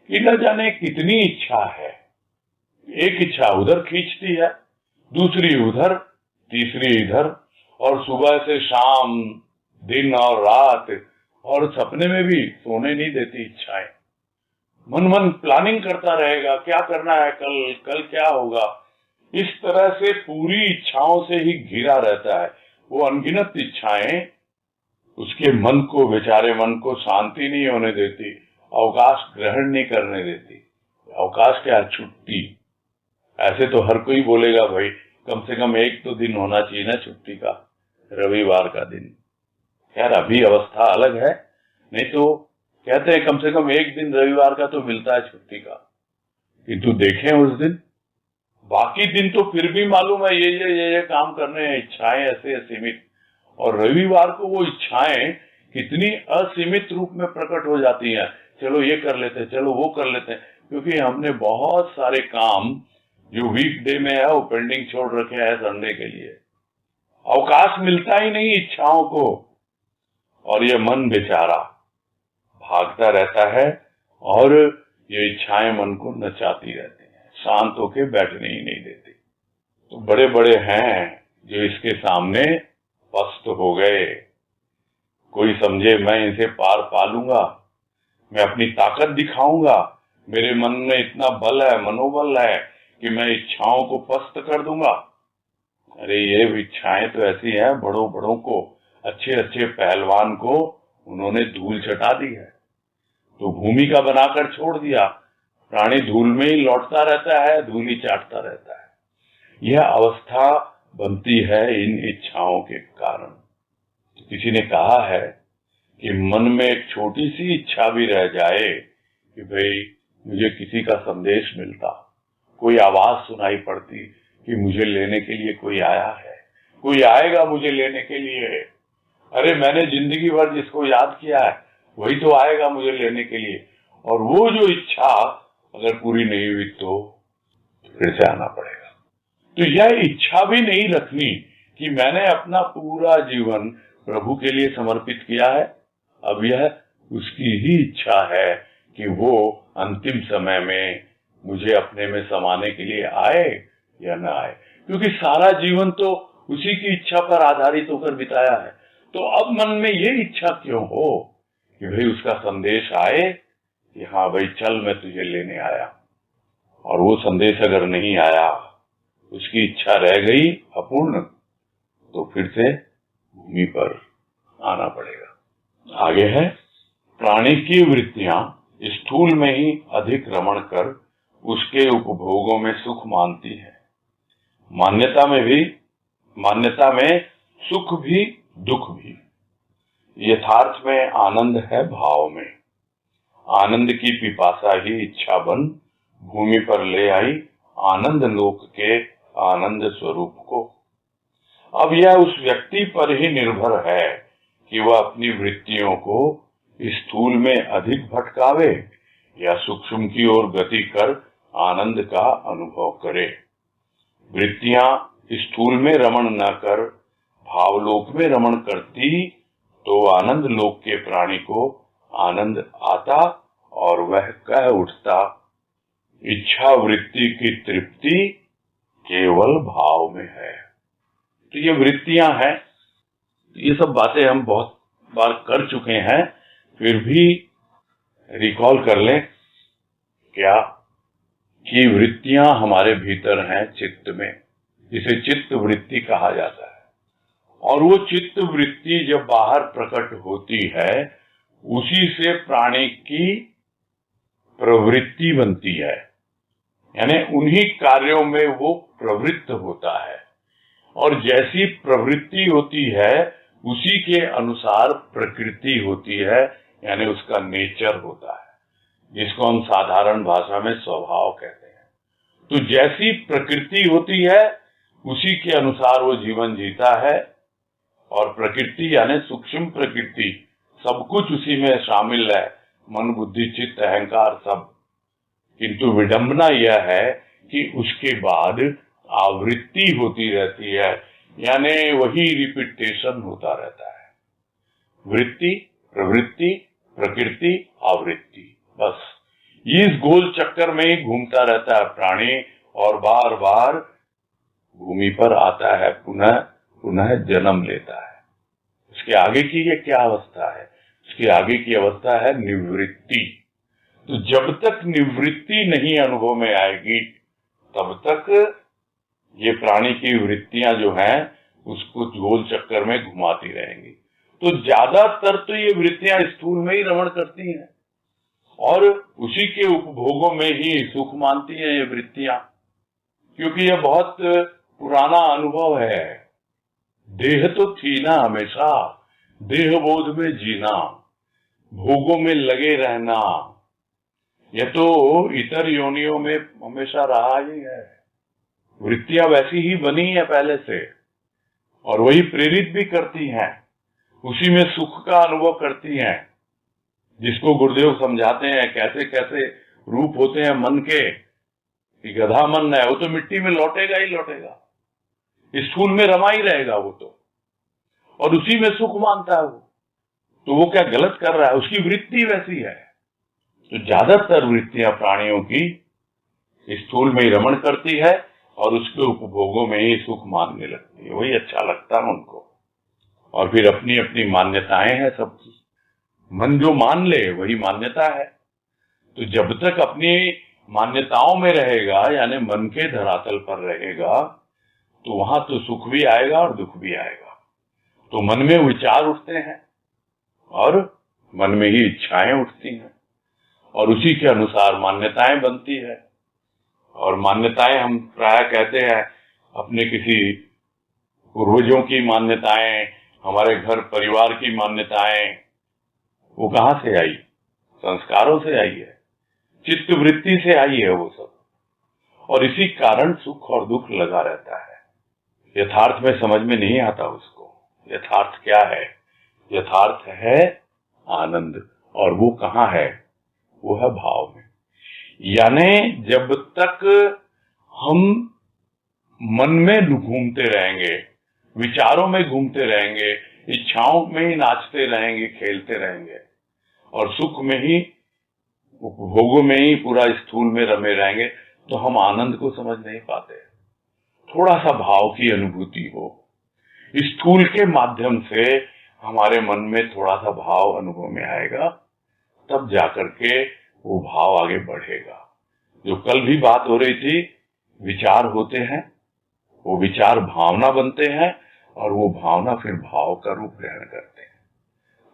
कि न जाने कितनी इच्छा है। एक इच्छा उधर खींचती है, दूसरी उधर, तीसरी इधर, और सुबह से शाम, दिन और रात, और सपने में भी सोने नहीं देती इच्छाएं। मन प्लानिंग करता रहेगा, क्या करना है कल, कल क्या होगा। इस तरह से पूरी इच्छाओं से ही घिरा रहता है। वो अनगिनत इच्छाएं उसके मन को, बेचारे मन को शांति नहीं होने देती, अवकाश ग्रहण नहीं करने देती। अवकाश क्या, छुट्टी। ऐसे तो हर कोई बोलेगा भाई कम से कम एक तो दिन होना चाहिए ना छुट्टी का, रविवार का दिन। खैर अभी अवस्था अलग है, नहीं तो कहते हैं कम से कम एक दिन रविवार का तो मिलता है छुट्टी का, किंतु देखें उस दिन, बाकी दिन तो फिर भी मालूम है ये काम करने हैं, इच्छाएं ऐसे असीमित। और रविवार को वो इच्छाएं कितनी असीमित रूप में प्रकट हो जाती हैं। चलो ये कर लेते, चलो वो कर लेते हैं, क्योंकि हमने बहुत सारे काम जो वीकडे में है वो पेंडिंग छोड़ रखे हैं संडे के लिए। अवकाश मिलता ही नहीं इच्छाओं को, और ये मन बेचारा भागता रहता है और ये इच्छाएं मन को नचाती रहती हैं, शांत होके बैठने ही नहीं देती। तो बड़े बड़े हैं जो इसके सामने पस्त हो गए। कोई समझे मैं इसे पार पा लूंगा, मैं अपनी ताकत दिखाऊंगा, मेरे मन में इतना बल है, मनोबल है कि मैं इच्छाओं को पस्त कर दूंगा। अरे ये इच्छाएं तो ऐसी हैं, बड़ों बड़ों को, अच्छे अच्छे पहलवान को उन्होंने धूल चटा दी है, तो भूमिका बनाकर छोड़ दिया। प्राणी धूल में ही लौटता रहता है, धूल ही चाटता रहता है। यह अवस्था बनती है इन इच्छाओं के कारण। तो किसी ने कहा है कि मन में एक छोटी सी इच्छा भी रह जाए कि भाई मुझे किसी का संदेश मिलता, कोई आवाज सुनाई पड़ती कि मुझे लेने के लिए कोई आया है, कोई आएगा मुझे लेने के लिए। अरे मैंने जिंदगी भर जिसको याद किया है वही तो आएगा मुझे लेने के लिए। और वो जो इच्छा अगर पूरी नहीं हुई तो फिर से आना पड़ेगा। तो यह इच्छा भी नहीं रखनी कि मैंने अपना पूरा जीवन प्रभु के लिए समर्पित किया है, अब यह उसकी ही इच्छा है कि वो अंतिम समय में मुझे अपने में समाने के लिए आए या न आए, क्योंकि सारा जीवन तो उसी की इच्छा पर आधारित होकर बिताया है। तो अब मन में ये इच्छा क्यों हो कि भाई उसका संदेश आए कि हाँ भाई चल मैं तुझे लेने आया, और वो संदेश अगर नहीं आया, उसकी इच्छा रह गई अपूर्ण, तो फिर से भूमि पर आना पड़ेगा। आगे है, प्राणी की वृत्तियां स्थूल में ही अधिक रमण कर उसके उपभोगों में सुख मानती है। मान्यता में सुख भी दुख भी। यथार्थ में आनंद है भाव में। आनंद की पिपासा ही इच्छा बन भूमि पर ले आई आनंद लोक के आनंद स्वरूप को। अब यह उस व्यक्ति पर ही निर्भर है कि वह अपनी वृत्तियों को स्थूल में अधिक भटकावे या सूक्ष्म की ओर गति कर आनंद का अनुभव करे। वृत्तियां स्थूल में रमण न कर भावलोक में रमण करती तो आनंद लोक के प्राणी को आनंद आता और वह कह उठता, इच्छा वृत्ति की तृप्ति केवल भाव में है। तो ये वृत्तियां हैं, ये सब बातें हम बहुत बार कर चुके हैं, फिर भी रिकॉल कर लें क्या कि वृत्तियां हमारे भीतर हैं चित्त में, जिसे चित्त वृत्ति कहा जाता है। और वो चित्त वृत्ति जब बाहर प्रकट होती है उसी से प्राणी की प्रवृत्ति बनती है, यानी उन्हीं कार्यों में वो प्रवृत्त होता है। और जैसी प्रवृत्ति होती है उसी के अनुसार प्रकृति होती है, यानी उसका नेचर होता है, जिसको हम साधारण भाषा में स्वभाव कहते हैं। तो जैसी प्रकृति होती है उसी के अनुसार वो जीवन जीता है। और प्रकृति यानी सूक्ष्म प्रकृति, सब कुछ उसी में शामिल है, मन बुद्धि चित्त अहंकार सब। किंतु विडंबना यह है कि उसके बाद आवृत्ति होती रहती है, यानी वही रिपीटेशन होता रहता है। वृत्ति प्रवृत्ति प्रकृति आवृत्ति, बस इस गोल चक्कर में ही घूमता रहता है प्राणी और बार बार भूमि पर आता है, पुनः पुनः जन्म लेता है। इसके आगे की ये क्या अवस्था है? इसके आगे की अवस्था है निवृत्ति। तो जब तक निवृत्ति नहीं अनुभव में आएगी तब तक ये प्राणी की वृत्तियां जो हैं उसको गोल चक्कर में घुमाती रहेंगी। तो ज्यादातर तो ये वृत्तियां स्थूल में ही रमण करती हैं और उसी के उपभोगों में ही सुख मानती हैं ये वृत्तियां, क्योंकि ये बहुत पुराना अनुभव है। देह तो थी ना हमेशा, देह बोध में जीना, भोगों में लगे रहना, यह तो इतर योनियों में हमेशा रहा ही है। वृत्तियां वैसी ही बनी है पहले से और वही प्रेरित भी करती हैं, उसी में सुख का अनुभव करती हैं। जिसको गुरुदेव समझाते हैं कैसे कैसे रूप होते हैं मन के, कि गधा मन है वो तो मिट्टी में लौटेगा ही लौटेगा, स्थूल में रमा ही रहेगा वो तो, और उसी में सुख मानता है वो। तो वो क्या गलत कर रहा है? उसकी वृत्ति वैसी है। तो ज्यादातर वृत्तियां प्राणियों की स्थूल में ही रमण करती है और उसके उपभोगों में ही सुख मानने लगती है, वही अच्छा लगता है उनको। और फिर अपनी अपनी मान्यताएं हैं सबकी, मन जो मान ले वही मान्यता है। तो जब तक अपनी मान्यताओं में रहेगा, यानी मन के धरातल पर रहेगा, तो वहां तो सुख भी आएगा और दुख भी आएगा। तो मन में विचार उठते हैं और मन में ही इच्छाएं उठती हैं और उसी के अनुसार मान्यताएं बनती है। और मान्यताएं हम प्राय कहते हैं अपने किसी पूर्वजों की मान्यताएं, हमारे घर परिवार की मान्यताएं, वो कहां से आई? संस्कारों से आई है, चित्त वृत्ति से आई है वो सब। और इसी कारण सुख और दुख लगा रहता है। यथार्थ में समझ में नहीं आता उसको। यथार्थ क्या है? यथार्थ है आनंद, और वो कहाँ है? वो है भाव में। यानी जब तक हम मन में घूमते रहेंगे, विचारों में घूमते रहेंगे, इच्छाओं में ही नाचते रहेंगे, खेलते रहेंगे और सुख में ही, उपभोगों में ही पूरा स्थूल में रमे रहेंगे, तो हम आनंद को समझ नहीं पाते। थोड़ा सा भाव की अनुभूति हो, स्थूल के माध्यम से हमारे मन में थोड़ा सा भाव अनुभव में आएगा, तब जाकर के वो भाव आगे बढ़ेगा। जो कल भी बात हो रही थी, विचार होते हैं, वो विचार भावना बनते हैं और वो भावना फिर भाव का रूप ग्रहण करते हैं।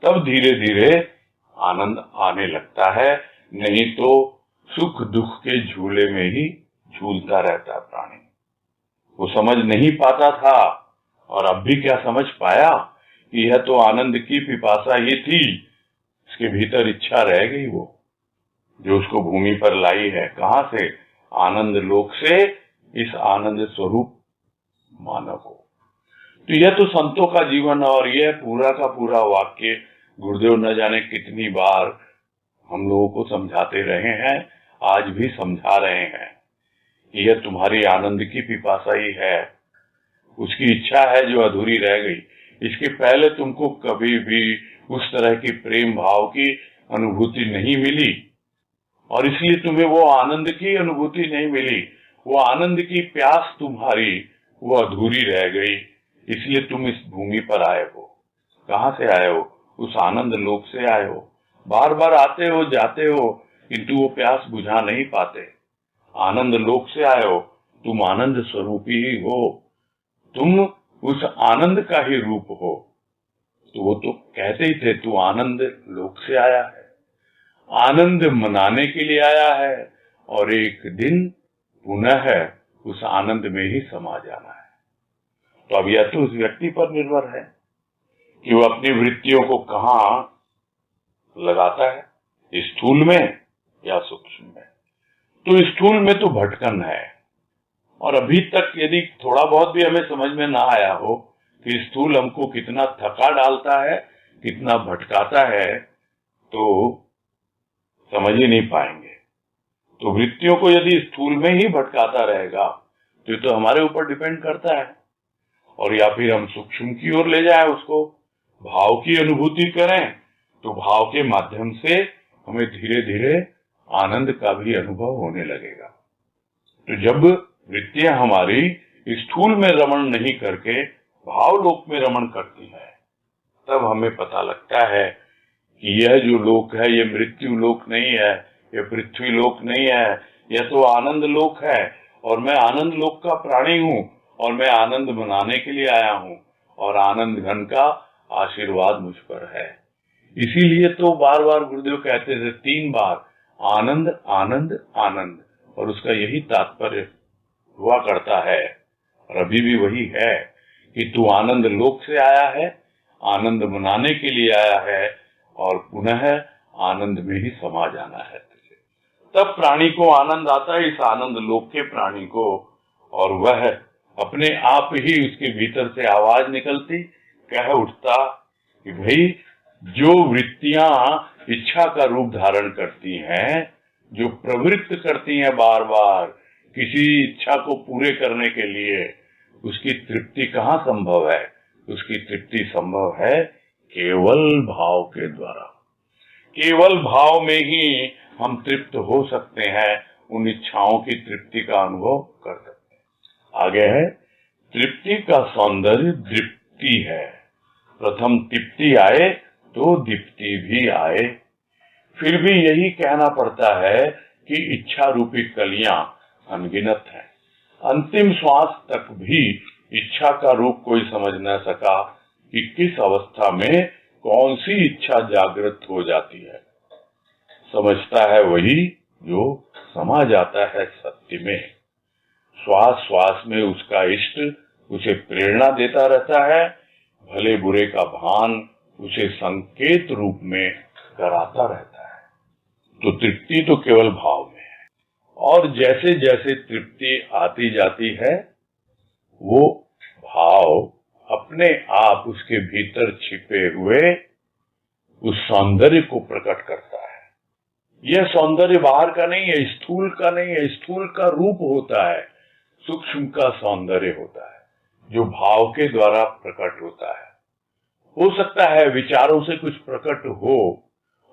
तब धीरे धीरे आनंद आने लगता है। नहीं तो सुख दुख के झूले में ही झूलता रहता प्राणी। वो समझ नहीं पाता था, और अब भी क्या समझ पाया कि यह तो आनंद की पिपासा ही थी। इसके भीतर इच्छा रह गई, वो जो उसको भूमि पर लाई है। कहां से? आनंद लोक से, इस आनंद स्वरूप मानव को। तो यह तो संतों का जीवन, और यह पूरा का पूरा वाक्य गुरुदेव न जाने कितनी बार हम लोगों को समझाते रहे हैं, आज भी समझा रहे हैं। यह तुम्हारी आनंद की पिपासा ही है, उसकी इच्छा है जो अधूरी रह गई। इसके पहले तुमको कभी भी उस तरह की प्रेम भाव की अनुभूति नहीं मिली, और इसलिए तुम्हें वो आनंद की अनुभूति नहीं मिली। वो आनंद की प्यास तुम्हारी वो अधूरी रह गई, इसलिए तुम इस भूमि पर आए हो। कहां से आए हो? उस आनंद लोक से आए हो। बार बार आते हो, जाते हो, किंतु वो प्यास बुझा नहीं पाते। आनंद लोक से आए हो, तुम आनंद स्वरूपी ही हो, तुम उस आनंद का ही रूप हो। तो वो तो कहते ही थे, तू आनंद लोक से आया है, आनंद मनाने के लिए आया है, और एक दिन पुनः उस आनंद में ही समा जाना है। तो अब यह तो उस व्यक्ति पर निर्भर है कि वो अपनी वृत्तियों को कहां लगाता है, स्थूल में या सूक्ष्म में। तो स्थूल में तो भटकन है, और अभी तक यदि थोड़ा बहुत भी हमें समझ में ना आया हो कि स्थूल हमको कितना थका डालता है, कितना भटकाता है, तो समझ ही नहीं पाएंगे। तो वृत्तियों को यदि स्थूल में ही भटकाता रहेगा तो ये तो हमारे ऊपर डिपेंड करता है। और या फिर हम सूक्ष्म की ओर ले जाएं, उसको भाव की अनुभूति करें, तो भाव के माध्यम से हमें धीरे धीरे आनंद का भी अनुभव होने लगेगा। तो जब वृत्तियां हमारी स्थूल में रमण नहीं करके भाव लोक में रमण करती है, तब हमें पता लगता है कि यह जो लोक है, यह मृत्यु लोक नहीं है, यह पृथ्वी लोक नहीं है, यह तो आनंद लोक है। और मैं आनंद लोक का प्राणी हूँ, और मैं आनंद मनाने के लिए आया हूँ, और आनंद घन का आशीर्वाद मुझ पर है। इसीलिए तो बार बार गुरुदेव कहते थे 3 बार, आनंद आनंद आनंद, और उसका यही तात्पर्य हुआ करता है, और अभी भी वही है कि तू आनंद लोक से आया है, आनंद मनाने के लिए आया है, और पुनः आनंद में ही समा जाना है तुझे। तब प्राणी को आनंद आता है, इस आनंद लोक के प्राणी को, और वह अपने आप ही उसके भीतर से आवाज निकलती, कह उठता कि भाई, जो वृत्तियां इच्छा का रूप धारण करती हैं, जो प्रवृत्त करती हैं बार बार किसी इच्छा को पूरे करने के लिए, उसकी तृप्ति कहाँ संभव है? उसकी तृप्ति संभव है केवल भाव के द्वारा। केवल भाव में ही हम तृप्त हो सकते हैं, उन इच्छाओं की तृप्ति का अनुभव कर सकते हैं। आगे है, तृप्ति का सौंदर्य दीप्ति है। प्रथम तृप्ति आए तो दीप्ति भी आए। फिर भी यही कहना पड़ता है कि इच्छा रूपी कलियां अनगिनत हैं। अंतिम श्वास तक भी इच्छा का रूप कोई समझ न सका कि किस अवस्था में कौन सी इच्छा जागृत हो जाती है। समझता है वही जो समा जाता है सत्य में। श्वास श्वास में उसका इष्ट उसे प्रेरणा देता रहता है, भले बुरे का भान उसे संकेत रूप में कराता रहता है। तो तृप्ति तो केवल भाव में है, और जैसे जैसे तृप्ति आती जाती है, वो भाव अपने आप उसके भीतर छिपे हुए उस सौंदर्य को प्रकट करता है। यह सौंदर्य बाहर का नहीं है, स्थूल का नहीं है। स्थूल का रूप होता है, सूक्ष्म का सौंदर्य होता है, जो भाव के द्वारा प्रकट होता है। हो सकता है विचारों से कुछ प्रकट हो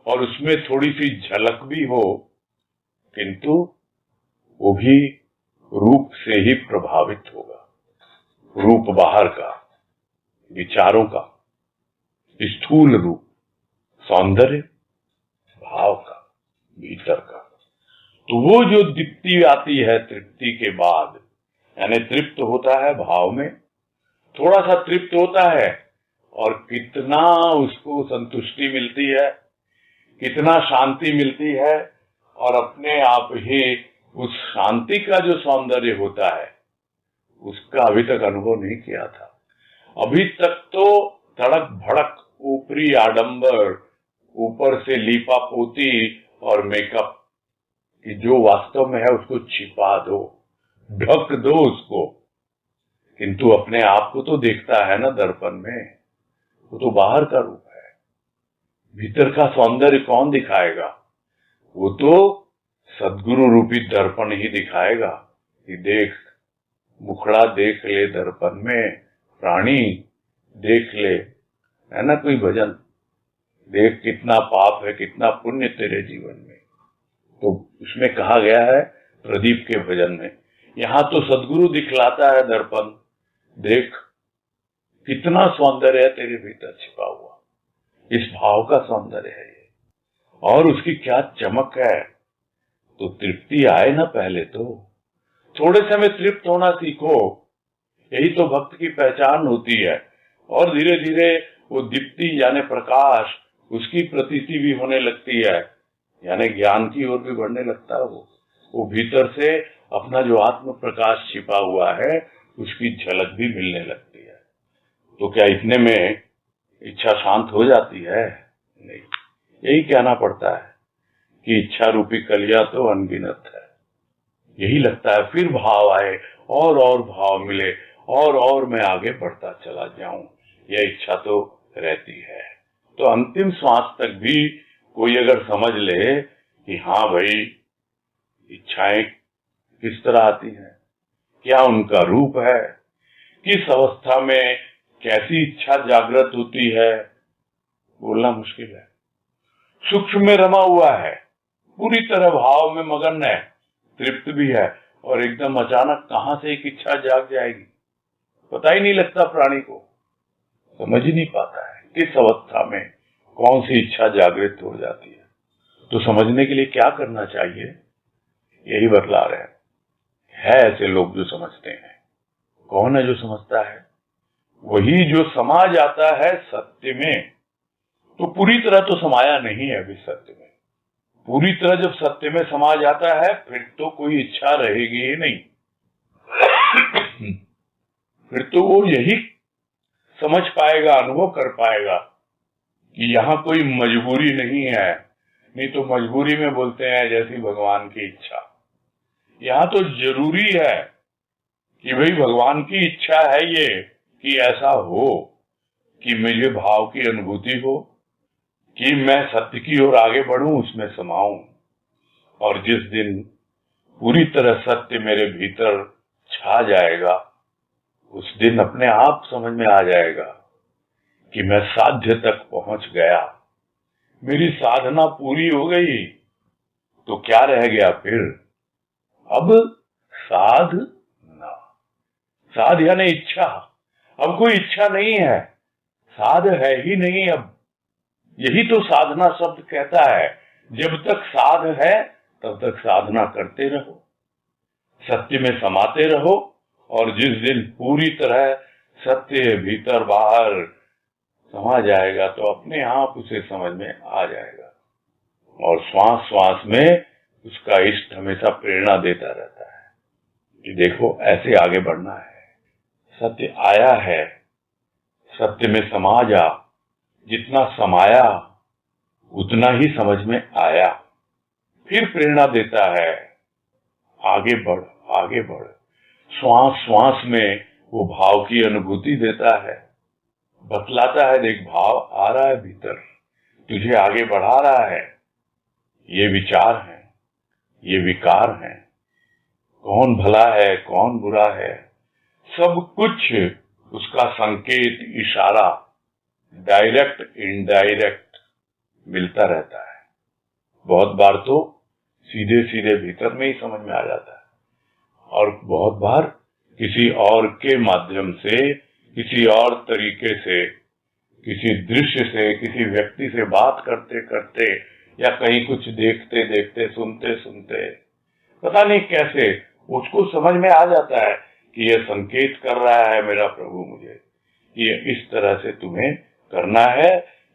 और उसमें थोड़ी सी झलक भी हो, किंतु वो भी रूप से ही प्रभावित होगा। रूप बाहर का, विचारों का, स्थूल रूप, सौंदर्य भाव का, भीतर का। तो वो जो दीप्ति आती है तृप्ति के बाद, यानी तृप्त होता है भाव में, थोड़ा सा तृप्त होता है और कितना उसको संतुष्टि मिलती है, कितना शांति मिलती है, और अपने आप ही उस शांति का जो सौंदर्य होता है उसका अभी तक अनुभव नहीं किया था। अभी तक तो तड़क भड़क, ऊपरी आडंबर, ऊपर से लीपा पोती और मेकअप, कि जो वास्तव में है उसको छिपा दो, ढक दो उसको। किंतु अपने आप को तो देखता है ना दर्पण में, वो तो बाहर का रूप है। भीतर का सौंदर्य कौन दिखाएगा? वो तो सद्गुरु रूपी दर्पण ही दिखाएगा कि देख, मुखड़ा देख ले दर्पण में, प्राणी देख ले, है ना कोई भजन, देख कितना पाप है कितना पुण्य तेरे जीवन में। तो उसमें कहा गया है प्रदीप के भजन में, यहाँ तो सद्गुरु दिखलाता है दर्पण, देख कितना सौंदर्य है तेरे भीतर छिपा हुआ। इस भाव का सौंदर्य है ये, और उसकी क्या चमक है। तो तृप्ति आए ना, पहले तो थोड़े समय तृप्त होना सीखो, यही तो भक्त की पहचान होती है। और धीरे धीरे वो दीप्ति यानी प्रकाश, उसकी प्रतीति भी होने लगती है, यानी ज्ञान की ओर भी बढ़ने लगता है। वो भीतर से अपना जो आत्म प्रकाश छिपा हुआ है उसकी झलक भी मिलने लगती है। तो क्या इतने में इच्छा शांत हो जाती है? नहीं, यही कहना पड़ता है कि इच्छा रूपी कलियां तो अनगिनत है। यही लगता है फिर भाव आए और भाव मिले और मैं आगे बढ़ता चला जाऊं, यह इच्छा तो रहती है। तो अंतिम श्वास तक भी कोई अगर समझ ले कि हाँ भाई, इच्छाएं किस तरह आती हैं, क्या उनका रूप है, किस अवस्था में कैसी इच्छा जागृत होती है, बोलना मुश्किल है। सूक्ष्म में रमा हुआ है, पूरी तरह भाव में मगन है, तृप्त भी है, और एकदम अचानक कहां से एक इच्छा जाग जाएगी, पता ही नहीं लगता प्राणी को, समझ ही नहीं पाता है किस अवस्था में कौन सी इच्छा जागृत हो जाती है। तो समझने के लिए क्या करना चाहिए, यही बतला रहे हैं। ऐसे लोग जो समझते हैं, कौन है जो समझता है? वही जो समा जाता है सत्य में। तो पूरी तरह तो समाया नहीं है अभी सत्य में। पूरी तरह जब सत्य में समा जाता है फिर तो कोई इच्छा रहेगी ही नहीं। फिर तो वो यही समझ पाएगा, अनुभव कर पाएगा कि यहाँ कोई मजबूरी नहीं है। नहीं तो मजबूरी में बोलते हैं जैसी भगवान की इच्छा। यहाँ तो जरूरी है कि भाई भगवान की इच्छा है ये कि ऐसा हो कि मुझे भाव की अनुभूति हो, कि मैं सत्य की ओर आगे बढ़ूं, उसमें समाऊं। और जिस दिन पूरी तरह सत्य मेरे भीतर छा जाएगा, उस दिन अपने आप समझ में आ जाएगा कि मैं साध्य तक पहुंच गया, मेरी साधना पूरी हो गई, तो क्या रह गया फिर? अब साधना, साध यानी इच्छा। अब कोई इच्छा नहीं है, साध है ही नहीं अब। यही तो साधना शब्द कहता है। जब तक साध है तब तक साधना करते रहो, सत्य में समाते रहो, और जिस दिन पूरी तरह सत्य भीतर बाहर समा जाएगा तो अपने आप उसे समझ में आ जाएगा। और श्वास श्वास में उसका इष्ट हमेशा प्रेरणा देता रहता है कि देखो ऐसे आगे बढ़ना है, सत्य आया है, सत्य में समा जा, जितना समाया उतना ही समझ में आया। फिर प्रेरणा देता है, आगे बढ़ आगे बढ़। श्वास श्वास में वो भाव की अनुभूति देता है, बतलाता है देख भाव आ रहा है भीतर, तुझे आगे बढ़ा रहा है। ये विचार हैं, ये विकार हैं, कौन भला है कौन बुरा है, सब कुछ उसका संकेत, इशारा, डायरेक्ट इनडायरेक्ट मिलता रहता है। बहुत बार तो सीधे सीधे भीतर में ही समझ में आ जाता है, और बहुत बार किसी और के माध्यम से, किसी और तरीके से, किसी दृश्य से, किसी व्यक्ति से बात करते करते, या कहीं कुछ देखते देखते, सुनते सुनते, पता नहीं कैसे उसको समझ में आ जाता है कि यह संकेत कर रहा है मेरा प्रभु मुझे, ये इस तरह से तुम्हें करना है,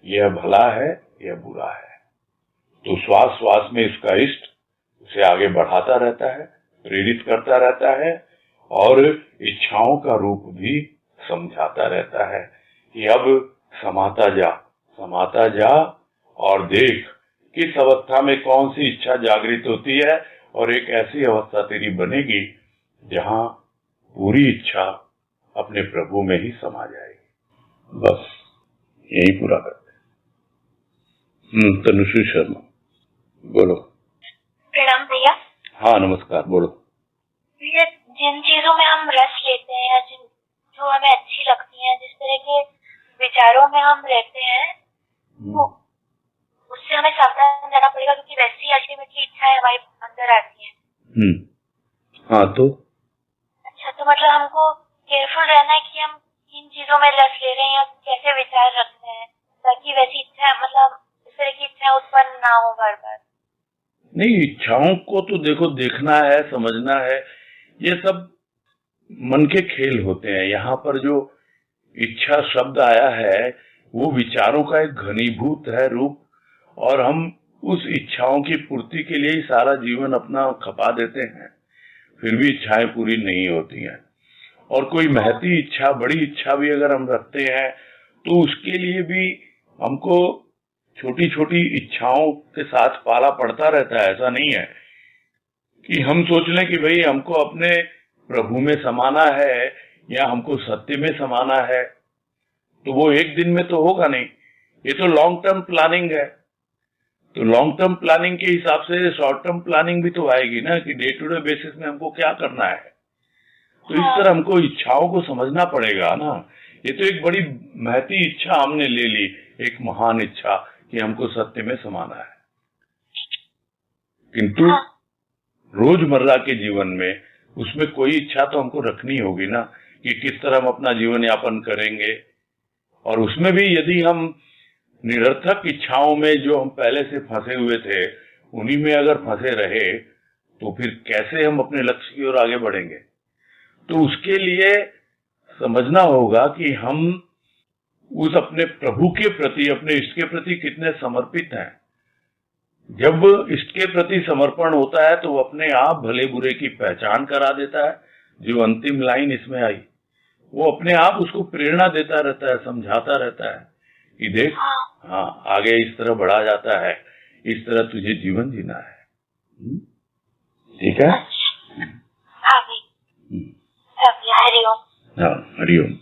यह भला है यह बुरा है। तो श्वास श्वास में इसका इष्ट उसे आगे बढ़ाता रहता है, प्रेरित करता रहता है, और इच्छाओं का रूप भी समझाता रहता है कि अब समाता जा, और देख किस अवस्था में कौन सी इच्छा जागृत होती है, और एक ऐसी अवस्था तेरी बनेगी जहां पूरी इच्छा अपने प्रभु में ही समा जाएगी। बस यही पूरा करते हैं। तनुश्री शर्मा, बोलो। प्रणाम भैया। हाँ नमस्कार, बोलो। भैया, जिन चीजों में हम रस लेते हैं या जो हमें अच्छी लगती हैं, जिस तरह के विचारों में हम रहते हैं, तो उससे हमें सावधान रहना पड़ेगा, क्योंकि वैसी अल्टीमेटली इच्छा है हमारे अंदर आती है। हाँ तो अच्छा, तो मतलब हमको केयरफुल रहना है कि हम किन चीजों में रस ले रहे हैं या कैसे विचार रखते हैं, ताकि वैसी इच्छा, मतलब इस तरह की इच्छा उत्पन्न ना हो बार बार। नहीं, इच्छाओं को तो देखो, देखना है, समझना है, ये सब मन के खेल होते हैं। यहाँ पर जो इच्छा शब्द आया है वो विचारों का एक घनीभूत है रूप, और हम उस इच्छाओं की पूर्ति के लिए ही सारा जीवन अपना खपा देते हैं, फिर भी इच्छाएं पूरी नहीं होती हैं। और कोई महती इच्छा, बड़ी इच्छा भी अगर हम रखते हैं तो उसके लिए भी हमको छोटी छोटी इच्छाओं के साथ पाला पड़ता रहता है। ऐसा नहीं है कि हम सोच लें कि भाई हमको अपने प्रभु में समाना है या हमको सत्य में समाना है, तो वो एक दिन में तो होगा नहीं। ये तो लॉन्ग टर्म प्लानिंग है। तो लॉन्ग टर्म प्लानिंग के हिसाब से शॉर्ट टर्म प्लानिंग भी तो आएगी ना, कि डे टू डे बेसिस में हमको क्या करना है। तो इस तरह हमको इच्छाओं को समझना पड़ेगा ना। ये तो एक बड़ी महती इच्छा हमने ले ली, एक महान इच्छा कि हमको सत्य में समाना है, किंतु रोजमर्रा के जीवन में उसमें कोई इच्छा तो हमको रखनी होगी ना, कि किस तरह हम अपना जीवन यापन करेंगे। और उसमें भी यदि हम निरर्थक इच्छाओं में जो हम पहले से फंसे हुए थे, उन्हीं में अगर फंसे रहे, तो फिर कैसे हम अपने लक्ष्य की ओर आगे बढ़ेंगे। तो उसके लिए समझना होगा कि हम उस अपने प्रभु के प्रति, अपने इष्ट के प्रति कितने समर्पित हैं। जब इष्ट के प्रति समर्पण होता है तो वो अपने आप भले बुरे की पहचान करा देता है। जो अंतिम लाइन इसमें आई, वो अपने आप उसको प्रेरणा देता रहता है, समझाता रहता है कि देख, हाँ आगे इस तरह बढ़ा जाता है, इस तरह तुझे जीवन जीना है। ठीक है। हरिओम। हाँ हरिओम।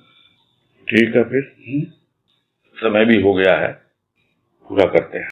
ठीक है, फिर समय भी हो गया है, पूरा करते हैं।